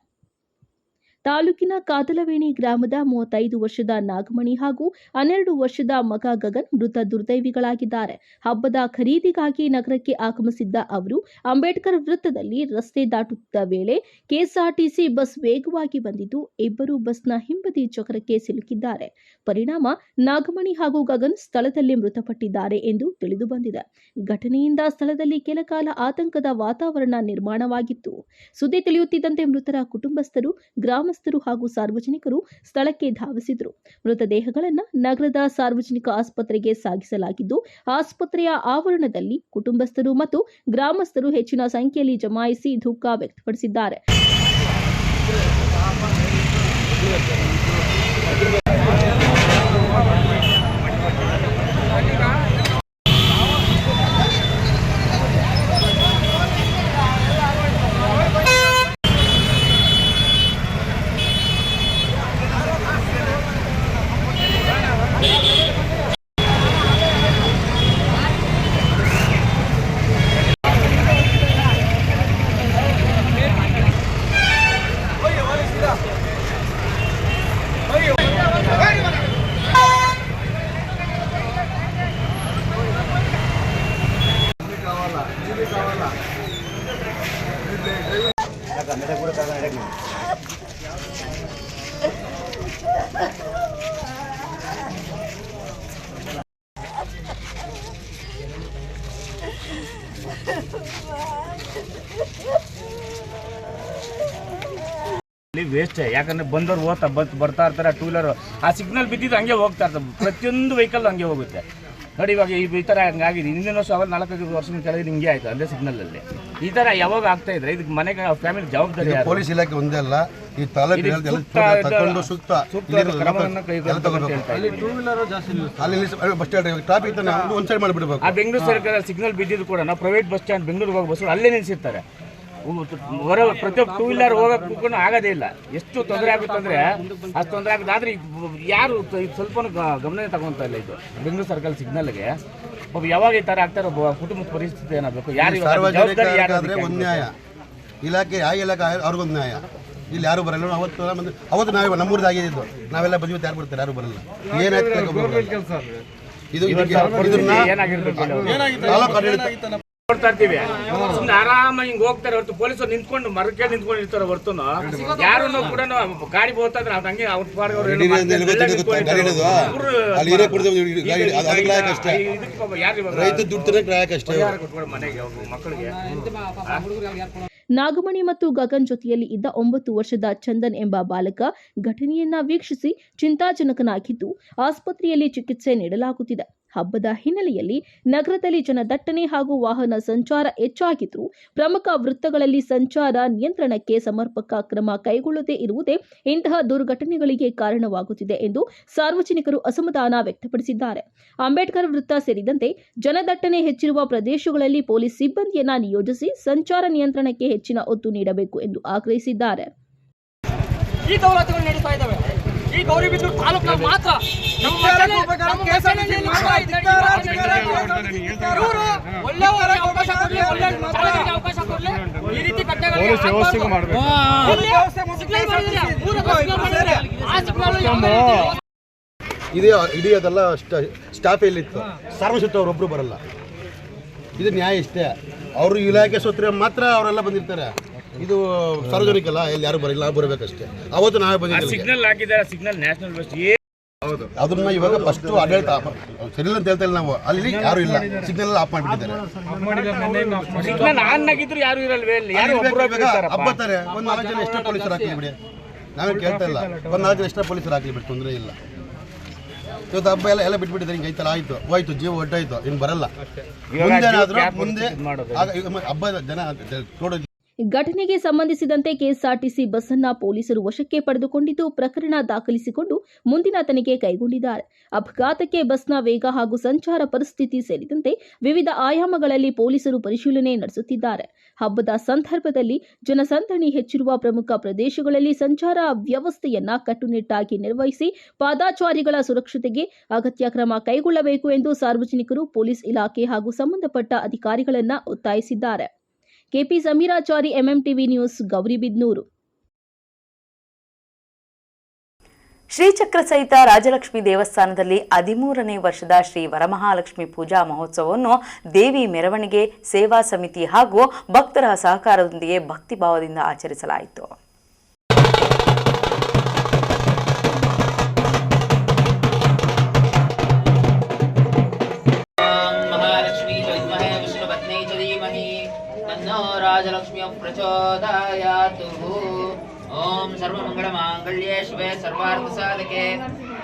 ತಾಲೂಕಿನ ಕಾದಲವೇಣಿ ಗ್ರಾಮದ 35 ವರ್ಷದ ನಾಗಮಣಿ ಹಾಗೂ 12 ವರ್ಷದ ಮಗ ಗಗನ್ ಮೃತ ದುರ್ದೈವಿಗಳಾಗಿದ್ದಾರೆ. ಹಬ್ಬದ ಖರೀದಿಗಾಗಿ ನಗರಕ್ಕೆ ಆಗಮಿಸಿದ್ದ ಅವರು ಅಂಬೇಡ್ಕರ್ ವೃತ್ತದಲ್ಲಿ ರಸ್ತೆ ದಾಟುತ್ತಿದ್ದ ವೇಳೆ ಕೆಎಸ್ಆರ್ಟಿಸಿ ಬಸ್ ವೇಗವಾಗಿ ಬಂದಿದ್ದು ಇಬ್ಬರು ಬಸ್ನ ಹಿಂಬದಿ ಚಕ್ರಕ್ಕೆ ಸಿಲುಕಿದ್ದಾರೆ. ಪರಿಣಾಮ ನಾಗಮಣಿ ಹಾಗೂ ಗಗನ್ ಸ್ಥಳದಲ್ಲೇ ಮೃತಪಟ್ಟಿದ್ದಾರೆ ಎಂದು ತಿಳಿದು ಬಂದಿದೆ. ಘಟನೆಯಿಂದ ಸ್ಥಳದಲ್ಲಿ ಕೆಲಕಾಲ ಆತಂಕದ ವಾತಾವರಣ ನಿರ್ಮಾಣವಾಗಿತ್ತು. ಸುದ್ದಿ ತಿಳಿಯುತ್ತಿದ್ದಂತೆ ಮೃತರ ಕುಟುಂಬಸ್ಥರು, ಗ್ರಾಮಸ್ಥರು ಹಾಗೂ ಸಾರ್ವಜನಿಕರು ಸ್ಥಳಕ್ಕೆ ಧಾವಿಸಿದರು. ಮೃತದೇಹಗಳನ್ನು ನಗರದ ಸಾರ್ವಜನಿಕ ಆಸ್ಪತ್ರೆಗೆ ಸಾಗಿಸಲಾಗಿದ್ದು, ಆಸ್ಪತ್ರೆಯ ಆವರಣದಲ್ಲಿ ಕುಟುಂಬಸ್ಥರು ಮತ್ತು ಗ್ರಾಮಸ್ಥರು ಹೆಚ್ಚಿನ ಸಂಖ್ಯೆಯಲ್ಲಿ ಜಮಾಯಿಸಿ ದುಃಖ ವ್ಯಕ್ತಪಡಿಸಿದ್ದಾರೆ. ವೇಸ್ಟ್, ಯಾಕಂದ್ರೆ ಬಂದವ್ರು ಬರ್ತಾ ಇರ್ತಾರೆ, ಟೂ ವೀಲರ್ ಆ ಸಿಗ್ನಲ್ ಬಿದ್ದಿದ್ದು ಹಂಗೆ ಹೋಗ್ತಾ ಇರ್ತಾರೆ. ಪ್ರತಿಯೊಂದು ವೆಹಿಕಲ್ ಹಂಗೆ ಹೋಗುತ್ತೆ ನೋಡಿ. ಇವಾಗ ಈ ಥರ ಹಂಗಾಗಿದೆ. ಹಿಂದಿನ ವರ್ಷ 4-5 ವರ್ಷದ ಕೆಳಗೆ ಹಿಂಗೆ ಆಯ್ತು ಅಲ್ಲೇ ಸಿಗ್ನಲಲ್ಲಿ. ಈ ಥರ ಯಾವಾಗ ಆಗ್ತಾ ಇದ್ರೆ ಇದಕ್ಕೆ ಮನೆಗೆ ಫ್ಯಾಮಿಲಿ ಜವಾಬ್ದಾರಿ. ಪೊಲೀಸ್ ಇಲಾಖೆ ಒಂದೇ ಅಲ್ಲ, ಈ ಆ ಬೆಂಗಳೂರು ಸರ್ಕಾರ ಸಿಗ್ನಲ್ ಬಿದ್ದಿದ್ದು ಕೂಡ ನಾವು ಪ್ರೈವೇಟ್ ಬಸ್ ಸ್ಟ್ಯಾಂಡ್ ಬೆಂಗಳೂರಿಗೆ ಹೋಗಿ ಬಸ್ ಅಲ್ಲೇ ನಿಲ್ಸಿರ್ತಾರೆ. ಪ್ರತಿಯೊಬ್ಬ ಟೂ ವೀಲರ್ ಹೋಗೋಕ್ಕೂ ಆಗೋದೇ ಇಲ್ಲ. ಎಷ್ಟು ತೊಂದರೆ ಆಗುತ್ತೆ ಅಂದರೆ ಅಷ್ಟು ತೊಂದರೆ ಆಗುತ್ತೆ. ಆದರೆ ಯಾರು ಸ್ವಲ್ಪ ಗಮನ ತಗೊತಾ ಇಲ್ಲ. ಇದು ಬೆಂಗಳೂರು ಸರ್ಕಲ್ ಸಿಗ್ನಲ್ಗೆ ಒಬ್ಬ ಯಾವಾಗ ಈ ಥರ ಆಗ್ತಾರೆ, ಒಬ್ಬ ಕುಟುಂಬದ ಪರಿಸ್ಥಿತಿ ಏನಾಗಬೇಕು, ಯಾರು ಒಂದು ನ್ಯಾಯ ಇಲಾಖೆ, ಯಾವ ಇಲಾಖೆ ಅವ್ರಿಗೊಂದು ನ್ಯಾಯ. ಇಲ್ಲಿ ಯಾರು ಬರಲ್ಲ. ಅವತ್ತು ನಾವೇ ನಮ್ಮೂರ್ದು ಆಗಿದ್ದು, ನಾವೆಲ್ಲ ಬಂದಿವತ್ತು ಯಾರು ಬರ್ತಾರೆ, ಯಾರು ಬರಲ್ಲ. ಏನಾಯ್ತು ಕೊಡ್ತಾ ಇರ್ತೀವಿ. ಸುಮ್ಮನೆ ಆರಾಮಾಗಿ ಹಿಂಗ್ ಹೋಗ್ತಾರೆ ಹೊರತು ಪೊಲೀಸರು ನಿಂತ್ಕೊಂಡು ಮರಕ್ಕೆ ನಿಂತ್ಕೊಂಡಿರ್ತಾರೆ ಹೊರತುನು ಯಾರನ್ನು ಕೂಡ ಗಾಡಿ ಹೋಗ್ತಾ ಇದ್ರೆ ಅದು ಹಂಗೆ ಅವ್ರ ಪಾಡ್ಗೆ ಅವ್ರು ಏನು ಮನೆಗೆ ಮಕ್ಕಳಿಗೆ. ನಾಗಮಣಿ ಮತ್ತು ಗಗನ್ ಜೊತೆಯಲ್ಲಿ ಇದ್ದ 9 ವರ್ಷದ ಚಂದನ್ ಎಂಬ ಬಾಲಕ ಘಟನೆಯನ್ನ ವೀಕ್ಷಿಸಿ ಚಿಂತಾಜನಕನಾಗಿದ್ದು ಆಸ್ಪತ್ರೆಯಲ್ಲಿ ಚಿಕಿತ್ಸೆ ನೀಡಲಾಗುತ್ತಿದೆ. ಹಬ್ಬದ ಹಿನ್ನೆಲೆಯಲ್ಲಿ ನಗರದಲ್ಲಿ ಜನದಟ್ಟಣೆ ಹಾಗೂ ವಾಹನ ಸಂಚಾರ ಹೆಚ್ಚಾಗಿದ್ದು ಪ್ರಮುಖ ವೃತ್ತಗಳಲ್ಲಿ ಸಂಚಾರ ನಿಯಂತ್ರಣಕ್ಕೆ ಸಮರ್ಪಕ ಕ್ರಮ ಕೈಗೊಳ್ಳದೇ ಇರುವುದೇ ಇಂತಹ ದುರ್ಘಟನೆಗಳಿಗೆ ಕಾರಣವಾಗುತ್ತಿದೆ ಎಂದು ಸಾರ್ವಜನಿಕರು ಅಸಮಾಧಾನ ವ್ಯಕ್ತಪಡಿಸಿದ್ದಾರೆ. ಅಂಬೇಡ್ಕರ್ ವೃತ್ತ ಸೇರಿದಂತೆ ಜನದಟ್ಟಣೆ ಹೆಚ್ಚಿರುವ ಪ್ರದೇಶಗಳಲ್ಲಿ ಪೊಲೀಸ್ ಸಿಬ್ಬಂದಿಯನ್ನ ನಿಯೋಜಿಸಿ ಸಂಚಾರ ನಿಯಂತ್ರಣಕ್ಕೆ ಹೆಚ್ಚಿನ ಒತ್ತು ನೀಡಬೇಕು ಎಂದು ಆಗ್ರಹಿಸಿದ್ದಾರೆ. ಈ ದೌಲತ್ಗಳು ನಡೀತಾ ಇದ್ದಾವೆ. ಈ ಗೌರಿಬಿದನೂರು ತಾಲೂಕಿನಲ್ಲಿ ಮಾತ್ರ ಒಳ್ಳೆಯವರಿಗೆ ಅವಕಾಶ ಕೊಡಲಿ, ಒಳ್ಳೆ ಚಾಲಕರಿಗೆ ಅವಕಾಶ ಕೊಡಲಿ. ಈ ರೀತಿ ಇಡೀ ಅದೆಲ್ಲ ಸ್ಟಾಫ್ ಎಲ್ಲಿತ್ತು, ಸಾರ್ವಜನಿಕ ಅವರೊಬ್ರು ಬರಲ್ಲ. ಇದು ನ್ಯಾಯ ಇಷ್ಟೇ. ಅವರು ಇಲಾಖೆ ಸೂತ್ರ ಮಾತ್ರ ಅವರೆಲ್ಲ ಬಂದಿರ್ತಾರೆ. ಇದು ಸಾರ್ವಜನಿಕ ಅಲ್ಲ, ಎಲ್ಲಿ ಯಾರು ಬರಲ್ಲ, ನಾವು ಬರಬೇಕಷ್ಟೇ. ಅವತ್ತು ನಾವೇ ಬಂದಿದ್ದೀವಿ. ಸಿಗ್ನಲ್ ಹಾಕಿದ್ದಾರೆ, ಸಿಗ್ನಲ್ ನ್ಯಾಷನಲ್ ಬಸ್. ಹೌದು, ಅದನ್ನ ಇವಾಗ ಫಸ್ಟ್ ಆಡಳಿತ ಸರಿಯಿಲ್ಲ ಅಂತ ಹೇಳ್ತಾ ಇಲ್ಲ ನಾವು. ಅಲ್ಲಿ ಯಾರು ಇಲ್ಲ, ಸಿಗ್ನಲ್ ಆಫ್ ಮಾಡಿಬಿಟ್ಟಿದ್ದಾರೆ. ಸಿಗ್ನಲ್ ಆನ್ ಆಗಿದ್ರು ಯಾರು ಇರಲ್ವೇ? ಹಬ್ಬತ್ತಾರೆ ಒಂದು 4 ಜನ ಎಕ್ಸ್ಟ್ರಾ ಪೊಲೀಸರು ಹಾಕಲಿ ಬಿಡಿ, ನಾವೇ ಕೇಳ್ತಾ ಇಲ್ಲ. ಒಂದು 4 ಜನ ಎಕ್ಸ್ಟ್ರಾ ಪೊಲೀಸರು ಹಾಕಲಿ ಬಿಡಿ, ತೊಂದರೆ ಇಲ್ಲ. ಇವತ್ತು ಹಬ್ಬ ಎಲ್ಲ ಬಿಟ್ಬಿಟ್ಟಿದ್ದಾರೆ. ಹಿಂಗೆ ಐತಲ್ಲ, ಆಯ್ತು ಹೋಯ್ತು, ಜೀವ ಒಟ್ಟಾಯ್ತು, ಇನ್ನು ಬರಲ್ಲ. ಮುಂದೆ ಹಬ್ಬದ ಜನ ನೋಡೋದು. ಘಟನೆಗೆ ಸಂಬಂಧಿಸಿದಂತೆ ಕೆಎಸ್ಆರ್ಟಿಸಿ ಬಸ್ ಅನ್ನ ಪೊಲೀಸರು ವಶಕ್ಕೆ ಪಡೆದುಕೊಂಡಿದ್ದು ಪ್ರಕರಣ ದಾಖಲಿಸಿಕೊಂಡು ಮುಂದಿನ ತನಿಖೆ ಕೈಗೊಂಡಿದ್ದಾರೆ. ಅಪಘಾತಕ್ಕೆ ಬಸ್ನ ವೇಗ ಹಾಗೂ ಸಂಚಾರ ಪರಿಸ್ಥಿತಿ ಸೇರಿದಂತೆ ವಿವಿಧ ಆಯಾಮಗಳಲ್ಲಿ ಪೊಲೀಸರು ಪರಿಶೀಲನೆ ನಡೆಸುತ್ತಿದ್ದಾರೆ. ಹಬ್ಬದ ಸಂದರ್ಭದಲ್ಲಿ ಜನಸಂದಣಿ ಹೆಚ್ಚಿರುವ ಪ್ರಮುಖ ಪ್ರದೇಶಗಳಲ್ಲಿ ಸಂಚಾರ ವ್ಯವಸ್ಥೆಯನ್ನ ಕಟ್ಟುನಿಟ್ಟಾಗಿ ನಿರ್ವಹಿಸಿ ಪಾದಾಚಾರಿಗಳ ಸುರಕ್ಷತೆಗೆ ಅಗತ್ಯ ಕ್ರಮ ಕೈಗೊಳ್ಳಬೇಕು ಎಂದು ಸಾರ್ವಜನಿಕರು ಪೊಲೀಸ್ ಇಲಾಖೆ ಹಾಗೂ ಸಂಬಂಧಪಟ್ಟ ಅಧಿಕಾರಿಗಳನ್ನ ಒತ್ತಾಯಿಸಿದ್ದಾರೆ. KP Sameerachari, MMTV news, Gauribidanur. ಶ್ರೀಚಕ್ರ ಸಹಿತ ರಾಜಲಕ್ಷ್ಮಿ ದೇವಸ್ಥಾನದಲ್ಲಿ 13ನೇ ವರ್ಷದ ಶ್ರೀ ವರಮಹಾಲಕ್ಷ್ಮಿ ಪೂಜಾ ಮಹೋತ್ಸವವನ್ನು ದೇವಿ ಮೆರವಣಿಗೆ, ಸೇವಾ ಸಮಿತಿ ಹಾಗೂ ಭಕ್ತರ ಸಹಕಾರದೊಂದಿಗೆ ಭಕ್ತಿಭಾವದಿಂದ ಆಚರಿಸಲಾಯಿತು. राजलक्ष्मी प्रचोदयातु। ओम सर्वमंगलमांगल्ये शिवे सर्वार्थसाधके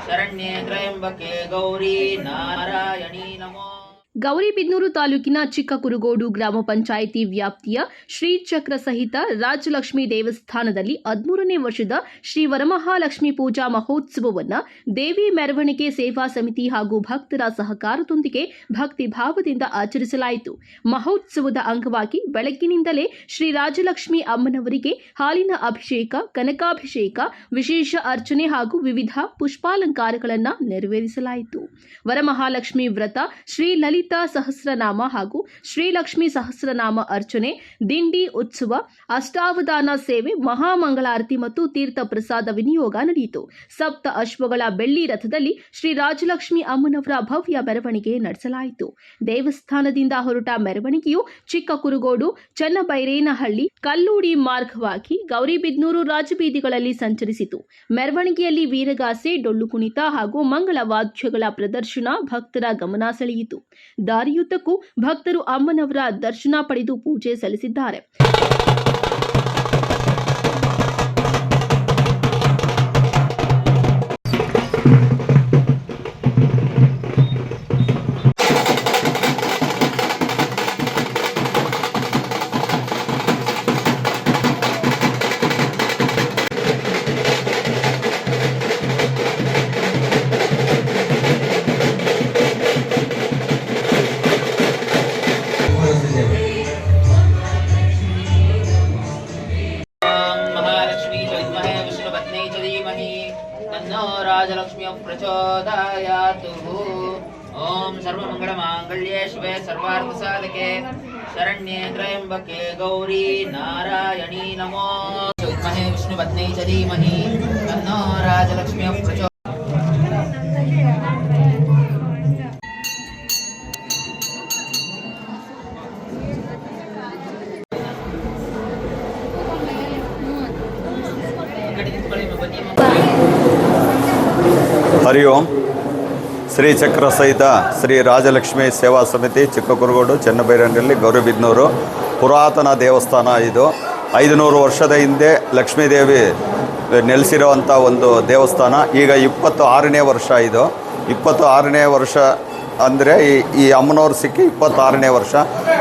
शरण्ये त्र्यंबके गौरी नारायणी नमो. ಗೌರಿಬಿದನೂರು ತಾಲೂಕಿನ ಚಿಕ್ಕಕುರುಗೋಡು ಗ್ರಾಮ ಪಂಚಾಯಿತಿ ವ್ಯಾಪ್ತಿಯ ಶ್ರೀಚಕ್ರ ಸಹಿತ ರಾಜಲಕ್ಷ್ಮಿ ದೇವಸ್ಥಾನದಲ್ಲಿ 13ನೇ ವರ್ಷದ ಶ್ರೀ ವರಮಹಾಲಕ್ಷ್ಮಿ ಪೂಜಾ ಮಹೋತ್ಸವವನ್ನು ದೇವಿ ಮೆರವಣಿಗೆ, ಸೇವಾ ಸಮಿತಿ ಹಾಗೂ ಭಕ್ತರ ಸಹಕಾರದೊಂದಿಗೆ ಭಕ್ತಿ ಭಾವದಿಂದ ಆಚರಿಸಲಾಯಿತು. ಮಹೋತ್ಸವದ ಅಂಗವಾಗಿ ಬೆಳಗ್ಗಿನಿಂದಲೇ ಶ್ರೀ ರಾಜಲಕ್ಷ್ಮಿ ಅಮ್ಮನವರಿಗೆ ಹಾಲಿನ ಅಭಿಷೇಕ, ಕನಕಾಭಿಷೇಕ, ವಿಶೇಷ ಅರ್ಚನೆ ಹಾಗೂ ವಿವಿಧ ಪುಷ್ಪಾಲಂಕಾರಗಳನ್ನು ನೆರವೇರಿಸಲಾಯಿತು. ವರಮಹಾಲಕ್ಷ್ಮಿ ವ್ರತ, ಶ್ರೀ ಲಲಿತಾ ಸಹಸ್ರನಾಮ ಹಾಗೂ ಶ್ರೀಲಕ್ಷ್ಮಿ ಸಹಸ್ರನಾಮ ಅರ್ಚನೆ, ದಿಂಡಿ ಉತ್ಸವ, ಅಷ್ಟಾವಧಾನ ಸೇವೆ, ಮಹಾಮಂಗಳಾರತಿ ಮತ್ತು ತೀರ್ಥ ಪ್ರಸಾದ ವಿನಿಯೋಗ ನಡೆಯಿತು. ಸಪ್ತ ಅಶ್ವಗಳ ಬೆಳ್ಳಿ ರಥದಲ್ಲಿ ಶ್ರೀ ರಾಜಲಕ್ಷ್ಮಿ ಅಮ್ಮನವರ ಭವ್ಯ ಮೆರವಣಿಗೆ ನಡೆಸಲಾಯಿತು. ದೇವಸ್ಥಾನದಿಂದ ಹೊರಟ ಮೆರವಣಿಗೆಯು ಚಿಕ್ಕಕುರುಗೋಡು, ಚನ್ನಬೈರೇನಹಳ್ಳಿ, ಕಲ್ಲೂಡಿ ಮಾರ್ಗವಾಗಿ ಗೌರಿಬಿದನೂರು ರಾಜಬೀದಿಗಳಲ್ಲಿ ಸಂಚರಿಸಿತು. ಮೆರವಣಿಗೆಯಲ್ಲಿ ವೀರಗಾಸೆ, ಡೊಳ್ಳು ಕುಣಿತ ಹಾಗೂ ಮಂಗಳ ವಾದ್ಯಗಳ ಪ್ರದರ್ಶನ ಭಕ್ತರ ಗಮನ ಸೆಳೆಯಿತು. ದಾರಿಯುದ್ದಕ್ಕೂ ಭಕ್ತರು ಅಮ್ಮನವರ ದರ್ಶನ ಪಡೆದು ಪೂಜೆ ಸಲ್ಲಿಸಿದ್ದಾರೆ. राजलक्ष्मी प्रचोदयातु। ओम सर्वमंगलमांगल्ये शिवे सर्वार्थसाधके शरण्ये त्र्यंबके गौरी नारायणी नमो। विद्महे विष्णुपत्नी च धीमहि तन्नो राजलक्ष्मी प्रचोदयात्। ಹರಿ ಓಂ. ಶ್ರೀ ಚಕ್ರ ಸಹಿತ ಶ್ರೀ ರಾಜಲಕ್ಷ್ಮಿ ಸೇವಾ ಸಮಿತಿ ಚಿಕ್ಕಕುರುಗೋಡು ಚನ್ನಬೈರನಲ್ಲಿ ಗೌರಿಬಿದನೂರು ಪುರಾತನ ದೇವಸ್ಥಾನ. ಇದು 500 ವರ್ಷದ ಹಿಂದೆ ಲಕ್ಷ್ಮೀದೇವಿ ನೆಲೆಸಿರುವಂಥ ಒಂದು ದೇವಸ್ಥಾನ. ಈಗ 26ನೇ ವರ್ಷ. ಇದು 26ನೇ ವರ್ಷ ಅಂದರೆ ಈ ಅಮ್ಮನವ್ರು ಸಿಕ್ಕಿ 26ನೇ ವರ್ಷ.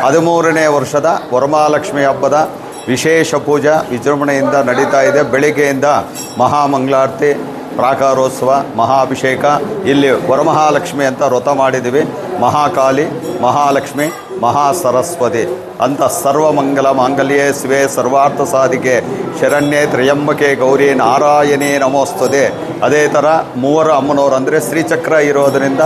13ನೇ ವರ್ಷದ ವರಮಹಾಲಕ್ಷ್ಮಿ ಹಬ್ಬದ ವಿಶೇಷ ಪೂಜಾ ವಿಜೃಂಭಣೆಯಿಂದ ನಡೀತಾ ಇದೆ. ಬೆಳಿಗ್ಗೆಯಿಂದ ಮಹಾಮಂಗಳಾರತಿ, ಪ್ರಾಕಾರೋತ್ಸವ, ಮಹಾಭಿಷೇಕ. ಇಲ್ಲಿ ವರಮಹಾಲಕ್ಷ್ಮಿ ಅಂತ ವ್ರತ ಮಾಡಿದ್ದೀವಿ. ಮಹಾಕಾಳಿ, ಮಹಾಲಕ್ಷ್ಮಿ, ಮಹಾಸರಸ್ವತಿ ಅಂತ ಸರ್ವಮಂಗಲ ಮಾಂಗಲ್ಯೇ ಶಿವೆ ಸರ್ವಾರ್ಥ ಸಾಧಿಕೆ ಶರಣ್ಯೇ ತ್ರ್ಯಂಬಕೆ ಗೌರಿ ನಾರಾಯಣೇ ನಮೋಸ್ತುತೆ. ಅದೇ ಥರ ಮೂವರು ಅಮ್ಮನವರು ಅಂದರೆ ಶ್ರೀಚಕ್ರ ಇರೋದರಿಂದ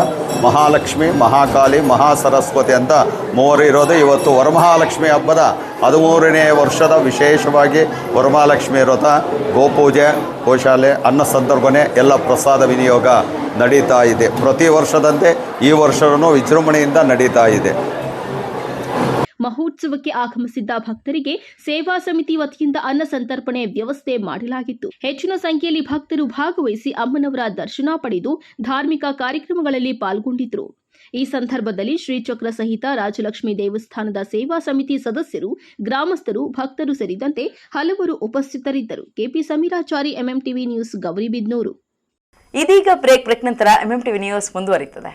ಮಹಾಲಕ್ಷ್ಮಿ, ಮಹಾಕಾಳಿ, ಮಹಾಸರಸ್ವತಿ ಅಂತ ಮೂವರು ಇರೋದು. ಇವತ್ತು ವರಮಹಾಲಕ್ಷ್ಮಿ ಹಬ್ಬದ 13ನೇ ವರ್ಷದ ವಿಶೇಷವಾಗಿ ವರಮಹಾಲಕ್ಷ್ಮಿ ವ್ರತ, ಗೋಪೂಜೆ, ಗೋಶಾಲೆ, ಅನ್ನ ಸಂದರ್ಭನೆ, ಎಲ್ಲ ಪ್ರಸಾದ ವಿನಿಯೋಗ ನಡೀತಾ ಇದೆ. ಪ್ರತಿ ವರ್ಷದಂತೆ ಈ ವರ್ಷವೂ ವಿಜೃಂಭಣೆಯಿಂದ ನಡೀತಾ ಇದೆ. ಮಹೋತ್ಸವಕ್ಕೆ ಆಗಮಿಸಿದ್ದ ಭಕ್ತರಿಗೆ ಸೇವಾ ಸಮಿತಿ ವತಿಯಿಂದ ಅನ್ನ ಸಂತರ್ಪಣೆ ವ್ಯವಸ್ಥೆ ಮಾಡಲಾಗಿತ್ತು. ಹೆಚ್ಚಿನ ಸಂಖ್ಯೆಯಲ್ಲಿ ಭಕ್ತರು ಭಾಗವಹಿಸಿ ಅಮ್ಮನವರ ದರ್ಶನ ಪಡೆದು ಧಾರ್ಮಿಕ ಕಾರ್ಯಕ್ರಮಗಳಲ್ಲಿ ಪಾಲ್ಗೊಂಡಿದ್ದರು. ಈ ಸಂದರ್ಭದಲ್ಲಿ ಶ್ರೀಚಕ್ರ ಸಹಿತ ರಾಜಲಕ್ಷ್ಮಿ ದೇವಸ್ಥಾನದ ಸೇವಾ ಸಮಿತಿ ಸದಸ್ಯರು, ಗ್ರಾಮಸ್ಥರು, ಭಕ್ತರು ಸೇರಿದಂತೆ ಹಲವರು ಉಪಸ್ಥಿತರಿದ್ದರು. KP Sameerachari, MMTV news, Gauribidanur. ಇದೀಗ ಬ್ರೇಕ್ ನಂತರ ಎಂಎಂಟಿವಿ ನ್ಯೂಸ್ ಮುಂದುವರಿಯುತ್ತದೆ.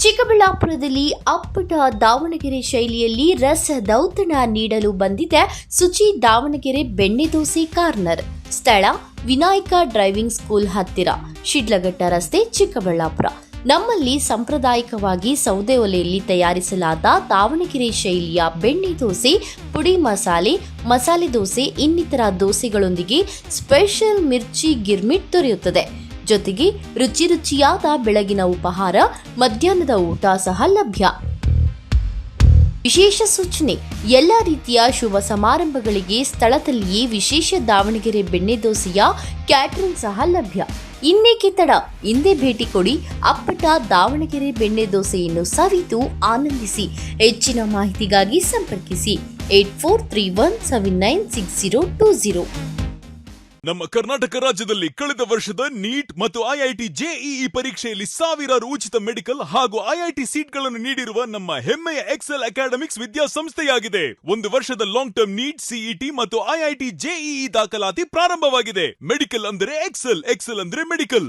ಚಿಕ್ಕಬಳ್ಳಾಪುರದಲ್ಲಿ ಅಪ್ಪಟ ದಾವಣಗೆರೆ ಶೈಲಿಯಲ್ಲಿ ರಸದೌತಣ ನೀಡಲು ಬಂದಿದೆ ಸುಚಿ ದಾವಣಗೆರೆ ಬೆಣ್ಣೆ ದೋಸೆ ಕಾರ್ನರ್. ಸ್ಥಳ ವಿನಾಯಕ ಡ್ರೈವಿಂಗ್ ಸ್ಕೂಲ್ ಹತ್ತಿರ, ಶಿಡ್ಲಘಟ್ಟ ರಸ್ತೆ, ಚಿಕ್ಕಬಳ್ಳಾಪುರ. ನಮ್ಮಲ್ಲಿ ಸಾಂಪ್ರದಾಯಿಕವಾಗಿ ಸೌದೆ ಒಲೆಯಲ್ಲಿ ತಯಾರಿಸಲಾದ ದಾವಣಗೆರೆ ಶೈಲಿಯ ಬೆಣ್ಣೆ ದೋಸೆ, ಪುಡಿ ಮಸಾಲೆ, ಮಸಾಲೆ ದೋಸೆ ಇನ್ನಿತರ ದೋಸೆಗಳೊಂದಿಗೆ ಸ್ಪೆಷಲ್ ಮಿರ್ಚಿ ಗಿರ್ಮಿಟ್ ದೊರೆಯುತ್ತದೆ. ಜೊತೆಗೆ ರುಚಿ ರುಚಿಯಾದ ಬೆಳಗಿನ ಉಪಹಾರ, ಮಧ್ಯಾಹ್ನದ ಊಟ ಸಹ ಲಭ್ಯ. ವಿಶೇಷ ಸೂಚನೆ: ಎಲ್ಲ ರೀತಿಯ ಶುಭ ಸಮಾರಂಭಗಳಿಗೆ ಸ್ಥಳದಲ್ಲಿಯೇ ವಿಶೇಷ ದಾವಣಗೆರೆ ಬೆಣ್ಣೆ ದೋಸೆಯ ಕ್ಯಾಟರಿಂಗ್ ಸಹ ಲಭ್ಯ. ಇನ್ನೇಕೆ ತಡ, ಹಿಂದೆ ಭೇಟಿ ಕೊಡಿ. ಅಪ್ಪಟ ದಾವಣಗೆರೆ ಬೆಣ್ಣೆ ದೋಸೆಯನ್ನು ಸವಿದು ಆನಂದಿಸಿ. ಹೆಚ್ಚಿನ ಮಾಹಿತಿಗಾಗಿ ಸಂಪರ್ಕಿಸಿ 8431796020. ನಮ್ಮ ಕರ್ನಾಟಕ ರಾಜ್ಯದಲ್ಲಿ ಕಳೆದ ವರ್ಷದ ನೀಟ್ ಮತ್ತು ಐಐಟಿ ಜೆಇಇ ಪರೀಕ್ಷೆಯಲ್ಲಿ ಸಾವಿರಾರು ಉಚಿತ ಮೆಡಿಕಲ್ ಹಾಗೂ ಐಐಟಿ ಸೀಟ್ಗಳನ್ನು ನೀಡಿರುವ ನಮ್ಮ ಹೆಮ್ಮೆಯ ಎಕ್ಸೆಲ್ ಅಕಾಡೆಮಿಕ್ಸ್ ವಿದ್ಯಾಸಂಸ್ಥೆಯಾಗಿದೆ. 1 ವರ್ಷದ ಲಾಂಗ್ ಟರ್ಮ್ ನೀಟ್, ಸಿಇಟಿ ಮತ್ತು ಐಐಟಿ ಜೆಇಇ ದಾಖಲಾತಿ ಪ್ರಾರಂಭವಾಗಿದೆ. ಮೆಡಿಕಲ್ ಅಂದರೆ ಎಕ್ಸೆಲ್, ಎಕ್ಸೆಲ್ ಅಂದರೆ ಮೆಡಿಕಲ್.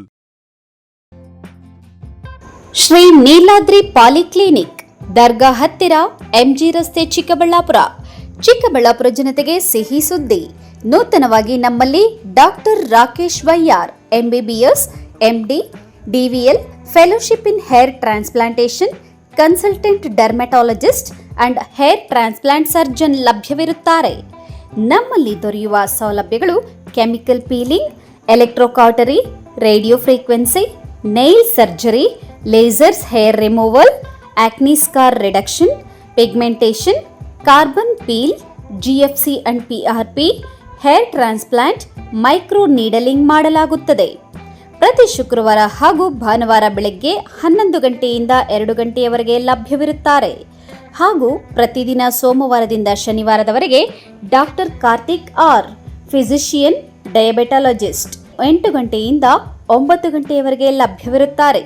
ಶ್ರೀ ನೀಲಾದ್ರಿ ಪಾಲಿಕ್ಲಿನಿಕ್, ದರ್ಗಾ ಹತ್ತಿರ, ಎಂಜಿ ರಸ್ತೆ, ಚಿಕ್ಕಬಳ್ಳಾಪುರ. ಚಿಕ್ಕಬಳ್ಳಾಪುರ ಜನತೆಗೆ ಸಿಹಿ ಸುದ್ದಿ. ನೂತನವಾಗಿ ನಮ್ಮಲ್ಲಿ ಡಾಕ್ಟರ್ ರಾಕೇಶ್ ವೈಯಾರ್, MBBS, MD, DVL, fellowship in hair transplantation, consultant dermatologist and hair transplant surgeon ಲಭ್ಯವಿರುತ್ತಾರೆ. ನಮ್ಮಲ್ಲಿ ದೊರೆಯುವ ಸೌಲಭ್ಯಗಳು chemical peeling, electrocautery, radio frequency, nail surgery, lasers hair removal, acne scar reduction, pigmentation, carbon peel, GFC and PRP, hair transplant, micro needling ಮಾಡಲಾಗುತ್ತದೆ. ಪ್ರತಿ ಶುಕ್ರವಾರ ಹಾಗೂ ಭಾನುವಾರ ಬೆಳಗ್ಗೆ 11 ಗಂಟೆಯಿಂದ 2 ಗಂಟೆಯವರೆಗೆ ಲಭ್ಯವಿರುತ್ತಾರೆ. ಹಾಗೂ ಪ್ರತಿದಿನ ಸೋಮವಾರದಿಂದ ಶನಿವಾರದವರೆಗೆ ಡಾಕ್ಟರ್ ಕಾರ್ತಿಕ್ ಆರ್, ಫಿಸಿಷಿಯನ್, ಡಯಾಬೆಟಾಲಜಿಸ್ಟ್ 8 ಗಂಟೆಯಿಂದ 9 ಗಂಟೆಯವರೆಗೆ ಲಭ್ಯವಿರುತ್ತಾರೆ.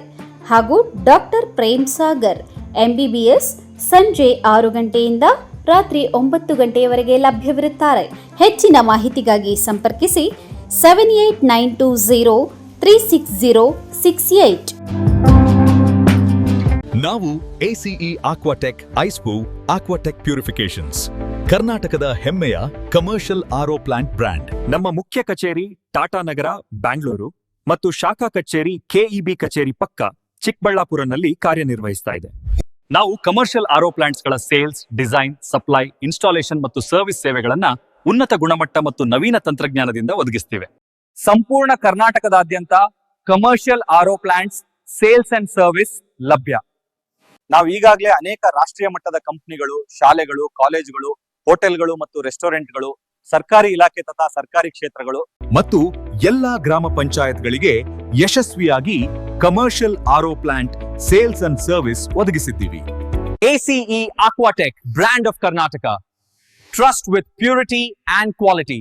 ಹಾಗೂ ಡಾಕ್ಟರ್ ಪ್ರೇಮ್ ಸಾಗರ್, ಎಂಬಿಬಿಎಸ್, ಸಂಜೆ 6 ಗಂಟೆಯಿಂದ ರಾತ್ರಿ 9 ಗಂಟೆಯವರೆಗೆ ಲಭ್ಯವಿರುತ್ತಾರೆ. ಹೆಚ್ಚಿನ ಮಾಹಿತಿಗಾಗಿ ಸಂಪರ್ಕಿಸಿ 7892036068. ನಾವು ಎಸಿಇ ಆಕ್ವಾಟೆಕ್ ಐಸ್ಪೂ ಆಕ್ವಾಟೆಕ್ ಪ್ಯೂರಿಫಿಕೇಶನ್ಸ್, ಕರ್ನಾಟಕದ ಹೆಮ್ಮೆಯ ಕಮರ್ಷಿಯಲ್ ಆರ್ಒ ಪ್ಲಾಂಟ್ ಬ್ರ್ಯಾಂಡ್. ನಮ್ಮ ಮುಖ್ಯ ಕಚೇರಿ ಟಾಟಾ ನಗರ, ಬ್ಯಾಂಗ್ಳೂರು ಮತ್ತು ಶಾಖಾ ಕಚೇರಿ ಕೆಇಬಿ ಕಚೇರಿ ಪಕ್ಕ ಚಿಕ್ಕಬಳ್ಳಾಪುರನಲ್ಲಿ ಕಾರ್ಯನಿರ್ವಹಿಸ್ತಾ ಇದೆ. ನಾವು ಕಮರ್ಷಿಯಲ್ ಆರ್ಒ ಪ್ಲಾಂಟ್ಸ್ಗಳ ಸೇಲ್ಸ್, ಡಿಸೈನ್, ಸಪ್ಲೈ, ಇನ್ಸ್ಟಾಲೇಷನ್ ಮತ್ತು ಸರ್ವಿಸ್ ಸೇವೆಗಳನ್ನ ಉನ್ನತ ಗುಣಮಟ್ಟ ಮತ್ತು ನವೀನ ತಂತ್ರಜ್ಞಾನದಿಂದ ಒದಗಿಸ್ತಿವೆ. ಸಂಪೂರ್ಣ ಕರ್ನಾಟಕದಾದ್ಯಂತ commercial RO plants sales and service ಲಭ್ಯ. ನಾವು ಈಗಾಗಲೇ ಅನೇಕ ರಾಷ್ಟ್ರೀಯ ಮಟ್ಟದ ಕಂಪನಿಗಳು, ಶಾಲೆಗಳು, ಕಾಲೇಜುಗಳು, ಹೋಟೆಲ್ಗಳು ಮತ್ತು ರೆಸ್ಟೋರೆಂಟ್ಗಳು, ಸರ್ಕಾರಿ ಇಲಾಖೆ ತಥಾ ಸರ್ಕಾರಿ ಕ್ಷೇತ್ರಗಳು ಮತ್ತು ಎಲ್ಲಾ ಗ್ರಾಮ ಪಂಚಾಯತ್ಗಳಿಗೆ ಯಶಸ್ವಿಯಾಗಿ commercial RO plant sales and service ಒದಗಿಸಿದ್ದೀವಿ. ACE Aquatech, brand of Karnataka. Trust with purity and quality.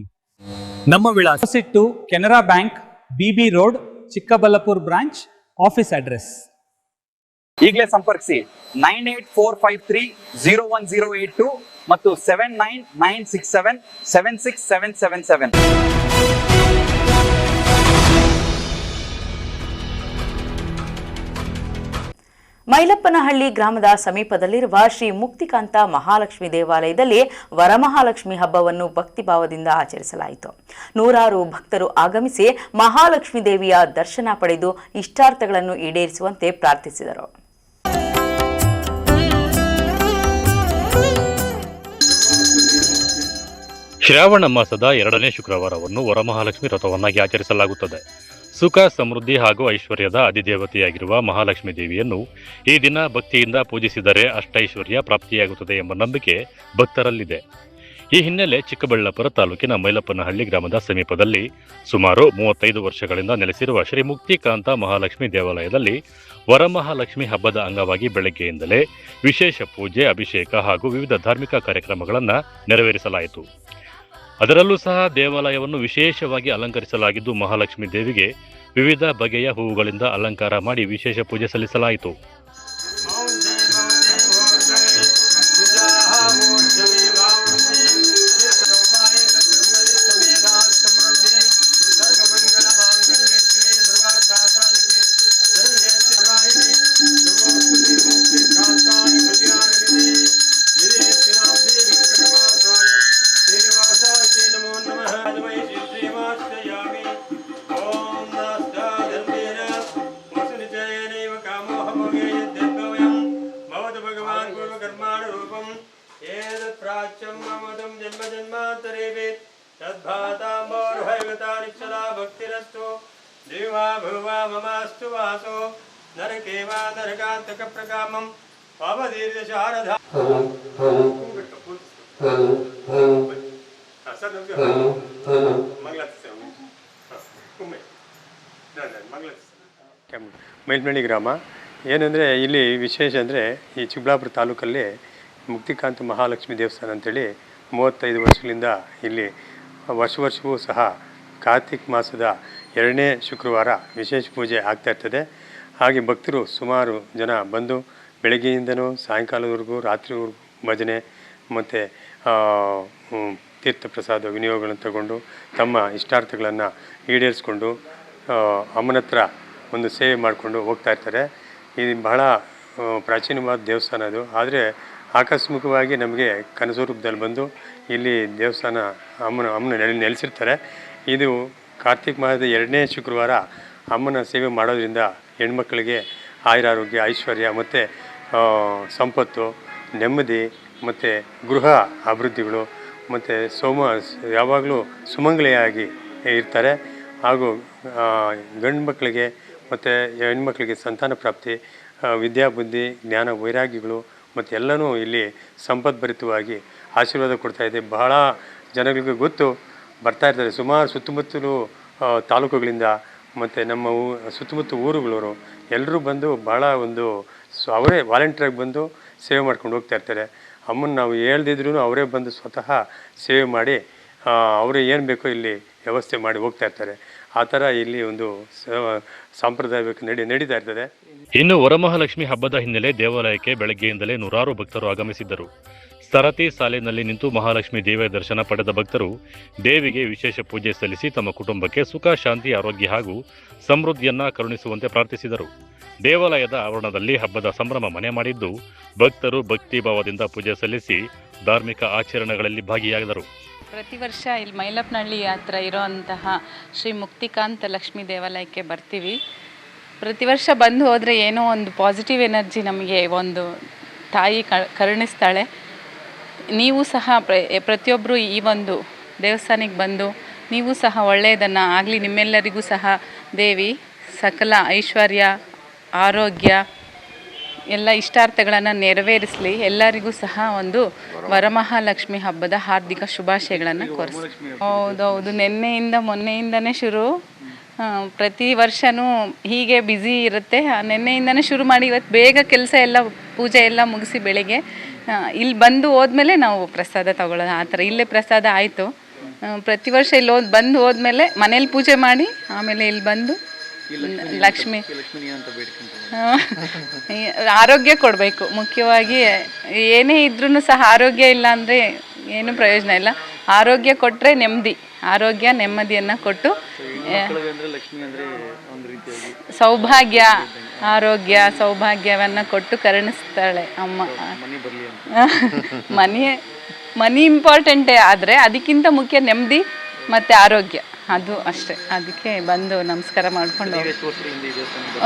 ನಮ್ಮ ವಿಳಾಸ opposite to Canara bank, BB road, Chikkaballapur branch. Office address ಈಗಲೇ ಸಂಪರ್ಕಿಸಿ 9845301082 ಮತ್ತು 7996776777. ಮೈಲಪ್ಪನಹಳ್ಳಿ ಗ್ರಾಮದ ಸಮೀಪದಲ್ಲಿರುವ ಶ್ರೀ ಮುಕ್ತಿಕಾಂತ ಮಹಾಲಕ್ಷ್ಮಿ ದೇವಾಲಯದಲ್ಲಿ ವರಮಹಾಲಕ್ಷ್ಮಿ ಹಬ್ಬವನ್ನು ಭಕ್ತಿಭಾವದಿಂದ ಆಚರಿಸಲಾಯಿತು. ನೂರಾರು ಭಕ್ತರು ಆಗಮಿಸಿ ಮಹಾಲಕ್ಷ್ಮಿ ದೇವಿಯ ದರ್ಶನ ಪಡೆದು ಇಷ್ಟಾರ್ಥಗಳನ್ನು ಈಡೇರಿಸುವಂತೆ ಪ್ರಾರ್ಥಿಸಿದರು. ಶ್ರಾವಣ ಮಾಸದ 2ನೇ ಶುಕ್ರವಾರವನ್ನು ವರಮಹಾಲಕ್ಷ್ಮಿ ವ್ರತವನ್ನಾಗಿ ಆಚರಿಸಲಾಗುತ್ತದೆ. ಸುಖ, ಸಮೃದ್ಧಿ ಹಾಗೂ ಐಶ್ವರ್ಯದ ಅಧಿದೇವತೆಯಾಗಿರುವ ಮಹಾಲಕ್ಷ್ಮಿ ದೇವಿಯನ್ನು ಈ ದಿನ ಭಕ್ತಿಯಿಂದ ಪೂಜಿಸಿದರೆ ಅಷ್ಟೈಶ್ವರ್ಯ ಪ್ರಾಪ್ತಿಯಾಗುತ್ತದೆ ಎಂಬ ನಂಬಿಕೆ ಭಕ್ತರಲ್ಲಿದೆ. ಈ ಹಿನ್ನೆಲೆ ಚಿಕ್ಕಬಳ್ಳಾಪುರ ತಾಲೂಕಿನ ಮೈಲಪ್ಪನಹಳ್ಳಿ ಗ್ರಾಮದ ಸಮೀಪದಲ್ಲಿ ಸುಮಾರು 35 ವರ್ಷಗಳಿಂದ ನೆಲೆಸಿರುವ ಶ್ರೀ ಮುಕ್ತಿಕಾಂತ ಮಹಾಲಕ್ಷ್ಮಿ ದೇವಾಲಯದಲ್ಲಿ ವರಮಹಾಲಕ್ಷ್ಮಿ ಹಬ್ಬದ ಅಂಗವಾಗಿ ಬೆಳಗ್ಗೆಯಿಂದಲೇ ವಿಶೇಷ ಪೂಜೆ, ಅಭಿಷೇಕ ಹಾಗೂ ವಿವಿಧ ಧಾರ್ಮಿಕ ಕಾರ್ಯಕ್ರಮಗಳನ್ನು ನೆರವೇರಿಸಲಾಯಿತು. ಅದರಲ್ಲೂ ಸಹ ದೇವಾಲಯವನ್ನು ವಿಶೇಷವಾಗಿ ಅಲಂಕರಿಸಲಾಗಿದ್ದು ಮಹಾಲಕ್ಷ್ಮಿ ದೇವಿಗೆ ವಿವಿಧ ಬಗೆಯ ಹೂವುಗಳಿಂದ ಅಲಂಕಾರ ಮಾಡಿ ವಿಶೇಷ ಪೂಜೆ ಸಲ್ಲಿಸಲಾಯಿತು. ಮೈಲ್ಮಳ್ಳಿ ಗ್ರಾಮ ಏನಂದರೆ ಇಲ್ಲಿ ವಿಶೇಷ ಅಂದರೆ ಈ ಚಿಕ್ಕಬಳ್ಳಾಪುರ ತಾಲೂಕಲ್ಲಿ ಮುಕ್ತಿಕಾಂತ ಮಹಾಲಕ್ಷ್ಮಿ ದೇವಸ್ಥಾನ ಅಂತೇಳಿ 35 ವರ್ಷಗಳಿಂದ ಇಲ್ಲಿ ವರ್ಷವೂ ಸಹ ಕಾರ್ತಿಕ್ ಮಾಸದ 2ನೇ ಶುಕ್ರವಾರ ವಿಶೇಷ ಪೂಜೆ ಆಗ್ತಾಯಿರ್ತದೆ. ಹಾಗೆ ಭಕ್ತರು ಸುಮಾರು ಜನ ಬಂದು ಬೆಳಗ್ಗೆಯಿಂದನೂ ಸಾಯಂಕಾಲದವರೆಗೂ ರಾತ್ರಿವರೆಗೂ ಭಜನೆ ಮತ್ತು ತೀರ್ಥ ಪ್ರಸಾದ ವಿನಿಯೋಗಗಳನ್ನು ತಗೊಂಡು ತಮ್ಮ ಇಷ್ಟಾರ್ಥಗಳನ್ನು ಈಡೇರಿಸ್ಕೊಂಡು ಅಮ್ಮನ ಹತ್ರ ಒಂದು ಸೇವೆ ಮಾಡಿಕೊಂಡು ಹೋಗ್ತಾ ಇರ್ತಾರೆ. ಇದು ಬಹಳ ಪ್ರಾಚೀನವಾದ ದೇವಸ್ಥಾನ ಅದು. ಆದರೆ ಆಕಸ್ಮಿಕವಾಗಿ ನಮಗೆ ಕನಸು ರೂಪದಲ್ಲಿ ಬಂದು ಇಲ್ಲಿ ದೇವಸ್ಥಾನ ಅಮ್ಮನ ನೆಲೆಸಿರ್ತಾರೆ. ಇದು ಕಾರ್ತಿಕ್ ಮಾಸದ 2ನೇ ಶುಕ್ರವಾರ ಅಮ್ಮನ ಸೇವೆ ಮಾಡೋದ್ರಿಂದ ಹೆಣ್ಮಕ್ಳಿಗೆ ಆಯುರಾರೋಗ್ಯ, ಐಶ್ವರ್ಯ ಮತ್ತು ಸಂಪತ್ತು, ನೆಮ್ಮದಿ ಮತ್ತು ಗೃಹ ಅಭಿವೃದ್ಧಿಗಳು ಮತ್ತು ಯಾವಾಗಲೂ ಸುಮಂಗಲಿಯಾಗಿ ಇರ್ತಾರೆ. ಹಾಗೂ ಗಂಡು ಮಕ್ಕಳಿಗೆ ಮತ್ತು ಹೆಣ್ಮಕ್ಳಿಗೆ ಸಂತಾನ ಪ್ರಾಪ್ತಿ, ವಿದ್ಯಾಬುದ್ಧಿ, ಜ್ಞಾನ, ವೈರಾಗ್ಯಗಳು ಮತ್ತು ಎಲ್ಲನೂ ಇಲ್ಲಿ ಸಂಪದ್ಭರಿತವಾಗಿ ಆಶೀರ್ವಾದ ಕೊಡ್ತಾಯಿದೆ. ಬಹಳ ಜನಗಳಿಗೆ ಗೊತ್ತು ಬರ್ತಾ ಇರ್ತಾರೆ. ಸುಮಾರು ಸುತ್ತಮುತ್ತಲು ತಾಲೂಕುಗಳಿಂದ ಮತ್ತು ನಮ್ಮ ಸುತ್ತಮುತ್ತ ಊರುಗಳವರು ಎಲ್ಲರೂ ಬಂದು ಭಾಳ ಅವರೇ ವಾಲಂಟಿಯರಾಗಿ ಬಂದು ಸೇವೆ ಮಾಡ್ಕೊಂಡು ಹೋಗ್ತಾ ಇರ್ತಾರೆ. ಅಮ್ಮನ ನಾವು ಹೇಳ್ದಿದ್ರೂ ಅವರೇ ಬಂದು ಸ್ವತಃ ಸೇವೆ ಮಾಡಿ ಅವರೇ ಏನು ಬೇಕೋ ಇಲ್ಲಿ ವ್ಯವಸ್ಥೆ ಮಾಡಿ ಹೋಗ್ತಾ ಇರ್ತಾರೆ. ಆ ಥರ ಇಲ್ಲಿ ಒಂದು ಸಾಂಪ್ರದಾಯಿಕ ನಡೀತಾ ಇರ್ತದೆ. ಇನ್ನು ವರಮಹಾಲಕ್ಷ್ಮಿ ಹಬ್ಬದ ಹಿನ್ನೆಲೆ ದೇವಾಲಯಕ್ಕೆ ಬೆಳಗ್ಗೆಯಿಂದಲೇ ನೂರಾರು ಭಕ್ತರು ಆಗಮಿಸಿದ್ದರು. ಸರತಿ ಸಾಲಿನಲ್ಲಿ ನಿಂತು ಮಹಾಲಕ್ಷ್ಮಿ ದೇವಿಯ ದರ್ಶನ ಪಡೆದ ಭಕ್ತರು ದೇವಿಗೆ ವಿಶೇಷ ಪೂಜೆ ಸಲ್ಲಿಸಿ ತಮ್ಮ ಕುಟುಂಬಕ್ಕೆ ಸುಖ, ಶಾಂತಿ, ಆರೋಗ್ಯ ಹಾಗೂ ಸಮೃದ್ಧಿಯನ್ನ ಕರುಣಿಸುವಂತೆ ಪ್ರಾರ್ಥಿಸಿದರು. ದೇವಾಲಯದ ಆವರಣದಲ್ಲಿ ಹಬ್ಬದ ಸಂಭ್ರಮ ಮನೆ ಮಾಡಿದ್ದು ಭಕ್ತರು ಭಕ್ತಿ ಭಾವದಿಂದ ಪೂಜೆ ಸಲ್ಲಿಸಿ ಧಾರ್ಮಿಕ ಆಚರಣೆಗಳಲ್ಲಿ ಭಾಗಿಯಾದರು. ಪ್ರತಿ ವರ್ಷ ಇಲ್ಲಿ ಮೈಲಪ್ಪನಹಳ್ಳಿ ಹತ್ರ ಇರೋಂತಹ ಶ್ರೀ ಮುಕ್ತಿಕಾಂತ ಲಕ್ಷ್ಮೀ ದೇವಾಲಯಕ್ಕೆ ಬರ್ತೀವಿ. ಪ್ರತಿ ವರ್ಷ ಬಂದು ಹೋದರೆ ಏನೋ ಒಂದು ಪಾಸಿಟಿವ್ ಎನರ್ಜಿ ನಮಗೆ ಒಂದು ತಾಯಿ ಕರುಣಿಸ್ತಾಳೆ. ನೀವು ಸಹ ಪ್ರತಿಯೊಬ್ಬರು ಈ ಒಂದು ದೇವಸ್ಥಾನಕ್ಕೆ ಬಂದು ನೀವು ಸಹ ಒಳ್ಳೆಯದನ್ನು ಆಗಲಿ, ನಿಮ್ಮೆಲ್ಲರಿಗೂ ಸಹ ದೇವಿ ಸಕಲ ಐಶ್ವರ್ಯ, ಆರೋಗ್ಯ ಎಲ್ಲ ಇಷ್ಟಾರ್ಥಗಳನ್ನು ನೆರವೇರಿಸಲಿ. ಎಲ್ಲರಿಗೂ ಸಹ ಒಂದು ವರಮಹಾಲಕ್ಷ್ಮಿ ಹಬ್ಬದ ಹಾರ್ದಿಕ ಶುಭಾಶಯಗಳನ್ನು ಕೋರಿಸ್ತೀವಿ. ಹೌದೌದು, ಮೊನ್ನೆಯಿಂದನೇ ಶುರು. ಪ್ರತಿ ವರ್ಷವೂ ಹೀಗೆ ಬ್ಯುಸಿ ಇರುತ್ತೆ. ನಿನ್ನೆಯಿಂದನೇ ಶುರು ಮಾಡಿ ಇವತ್ತು ಬೇಗ ಕೆಲಸ ಎಲ್ಲ ಪೂಜೆ ಎಲ್ಲ ಮುಗಿಸಿ ಬೆಳಿಗ್ಗೆ ಇಲ್ಲಿ ಬಂದು ಹೋದ್ಮೇಲೆ ನಾವು ಪ್ರಸಾದ ತಗೊಳ್ಳೋದು ಆ ಥರ. ಇಲ್ಲೇ ಪ್ರಸಾದ ಆಯಿತು. ಪ್ರತಿ ವರ್ಷ ಇಲ್ಲಿ ಬಂದು ಹೋದ್ಮೇಲೆ ಮನೇಲಿ ಪೂಜೆ ಮಾಡಿ ಆಮೇಲೆ ಇಲ್ಲಿ ಬಂದು ಲಕ್ಷ್ಮಿ ಆರೋಗ್ಯ ಕೊಡಬೇಕು. ಮುಖ್ಯವಾಗಿ ಏನೇ ಇದ್ರೂ ಸಹ ಆರೋಗ್ಯ ಇಲ್ಲ ಅಂದರೆ ಏನೂ ಪ್ರಯೋಜನ ಇಲ್ಲ. ಆರೋಗ್ಯ ಕೊಟ್ಟರೆ ನೆಮ್ಮದಿ, ಆರೋಗ್ಯ ನೆಮ್ಮದಿಯನ್ನು ಕೊಟ್ಟು ಸೌಭಾಗ್ಯ, ಆರೋಗ್ಯ, ಸೌಭಾಗ್ಯವನ್ನು ಕೊಟ್ಟು ಕರುಣಿಸ್ತಾಳೆ ಅಮ್ಮ. ಮನಿ ಇಂಪಾರ್ಟೆಂಟೇ, ಆದರೆ ಅದಕ್ಕಿಂತ ಮುಖ್ಯ ನೆಮ್ಮದಿ ಮತ್ತು ಆರೋಗ್ಯ, ಅದು ಅಷ್ಟೇ. ಅದಕ್ಕೆ ಬಂದು ನಮಸ್ಕಾರ ಮಾಡ್ಕೊಂಡು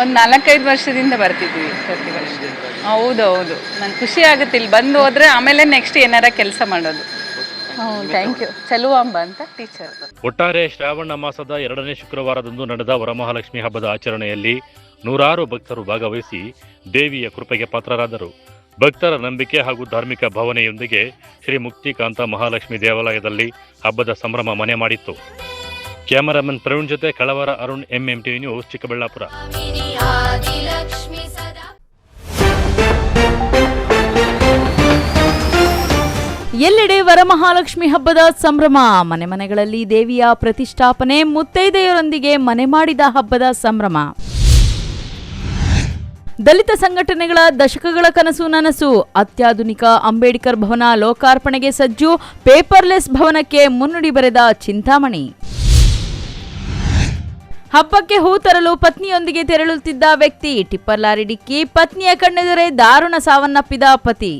ಒಂದು 4-5 ವರ್ಷದಿಂದ ಬರ್ತಿದ್ವಿ ಪ್ರತಿ ವರ್ಷ. ಹೌದು, ನಂಗೆ ಖುಷಿ ಆಗುತ್ತೆ ಇಲ್ಲಿ ಬಂದು ಹೋದರೆ. ಆಮೇಲೆ ನೆಕ್ಸ್ಟ್ ಏನಾರ ಕೆಲಸ ಮಾಡೋದು. Thank you. ಚಲುವಾಂಬ ಅಂತ ಟೀಚರ್. ಒಟ್ಟಾರೆ ಶ್ರಾವಣ ಮಾಸದ 2ನೇ ಶುಕ್ರವಾರದಂದು ನಡೆದ ವರಮಹಾಲಕ್ಷ್ಮಿ ಹಬ್ಬದ ಆಚರಣೆಯಲ್ಲಿ ನೂರಾರು ಭಕ್ತರು ಭಾಗವಹಿಸಿ ದೇವಿಯ ಕೃಪೆಗೆ ಪಾತ್ರರಾದರು. ಭಕ್ತರ ನಂಬಿಕೆ ಹಾಗೂ ಧಾರ್ಮಿಕ ಭಾವನೆಯೊಂದಿಗೆ ಶ್ರೀ ಮುಕ್ತಿಕಾಂತ ಮಹಾಲಕ್ಷ್ಮಿ ದೇವಾಲಯದಲ್ಲಿ ಹಬ್ಬದ ಸಂಭ್ರಮ ಮನೆ ಮಾಡಿತ್ತು. ಕ್ಯಾಮರಾಮನ್ ಪ್ರವೀಣ್ ಜೊತೆ ಕಳವರ ಅರುಣ್, MMTV ನ್ಯೂಸ್, ಚಿಕ್ಕಬಳ್ಳಾಪುರ. ಎಲ್ಲೆಡೆ ವರಮಹಾಲಕ್ಷ್ಮಿ ಹಬ್ಬದ ಸಂಭ್ರಮ. ಮನೆ ಮನೆಗಳಲ್ಲಿ ದೇವಿಯ ಪ್ರತಿಷ್ಠಾಪನೆ, ಮುತ್ತೈದೆಯರೊಂದಿಗೆ ಮನೆ ಮಾಡಿದ ಹಬ್ಬದ ಸಂಭ್ರಮ. ದಲಿತ ಸಂಘಟನೆಗಳ ದಶಕಗಳ ಕನಸು ನನಸು. ಅತ್ಯಾಧುನಿಕ ಅಂಬೇಡ್ಕರ್ ಭವನ ಲೋಕಾರ್ಪಣೆಗೆ ಸಜ್ಜು. ಪೇಪರ್ಲೆಸ್ ಭವನಕ್ಕೆ ಮುನ್ನುಡಿ ಬರೆದ ಚಿಂತಾಮಣಿ. ಹಬ್ಬಕ್ಕೆ ಹೂ ತರಲು ಪತ್ನಿಯೊಂದಿಗೆ ತೆರಳುತ್ತಿದ್ದ ವ್ಯಕ್ತಿ, ಟಿಪ್ಪರ್ ಲಾರಿ ಡಿಕ್ಕಿ, ಪತ್ನಿಯ ಕಣ್ಣೆದುರೇ ದಾರುಣ ಸಾವನ್ನಪ್ಪಿದ ಪತಿ.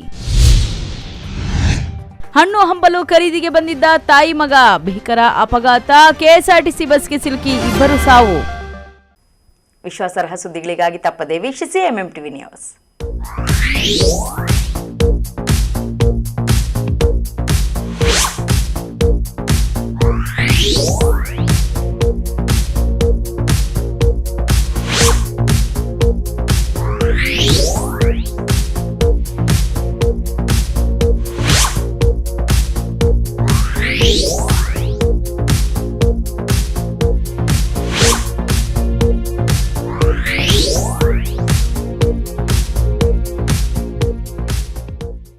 ಹಣ್ಣು ಹಂಪಲು ಖರೀದಿಗೆ ಬಂದಿದ್ದ ತಾಯಿ ಮಗ, ಭೀಕರ ಅಪಘಾತ. ಕೆಎಸ್ಆರ್ಟಿಸಿ ಬಸ್ಗೆ ಸಿಲುಕಿ 2 ಸಾವು. ವಿಶ್ವಾಸಾರ್ಹ ಸುದ್ದಿಗಳಿಗಾಗಿ ತಪ್ಪದೇ ವೀಕ್ಷಿಸಿ MMTV ನ್ಯೂಸ್.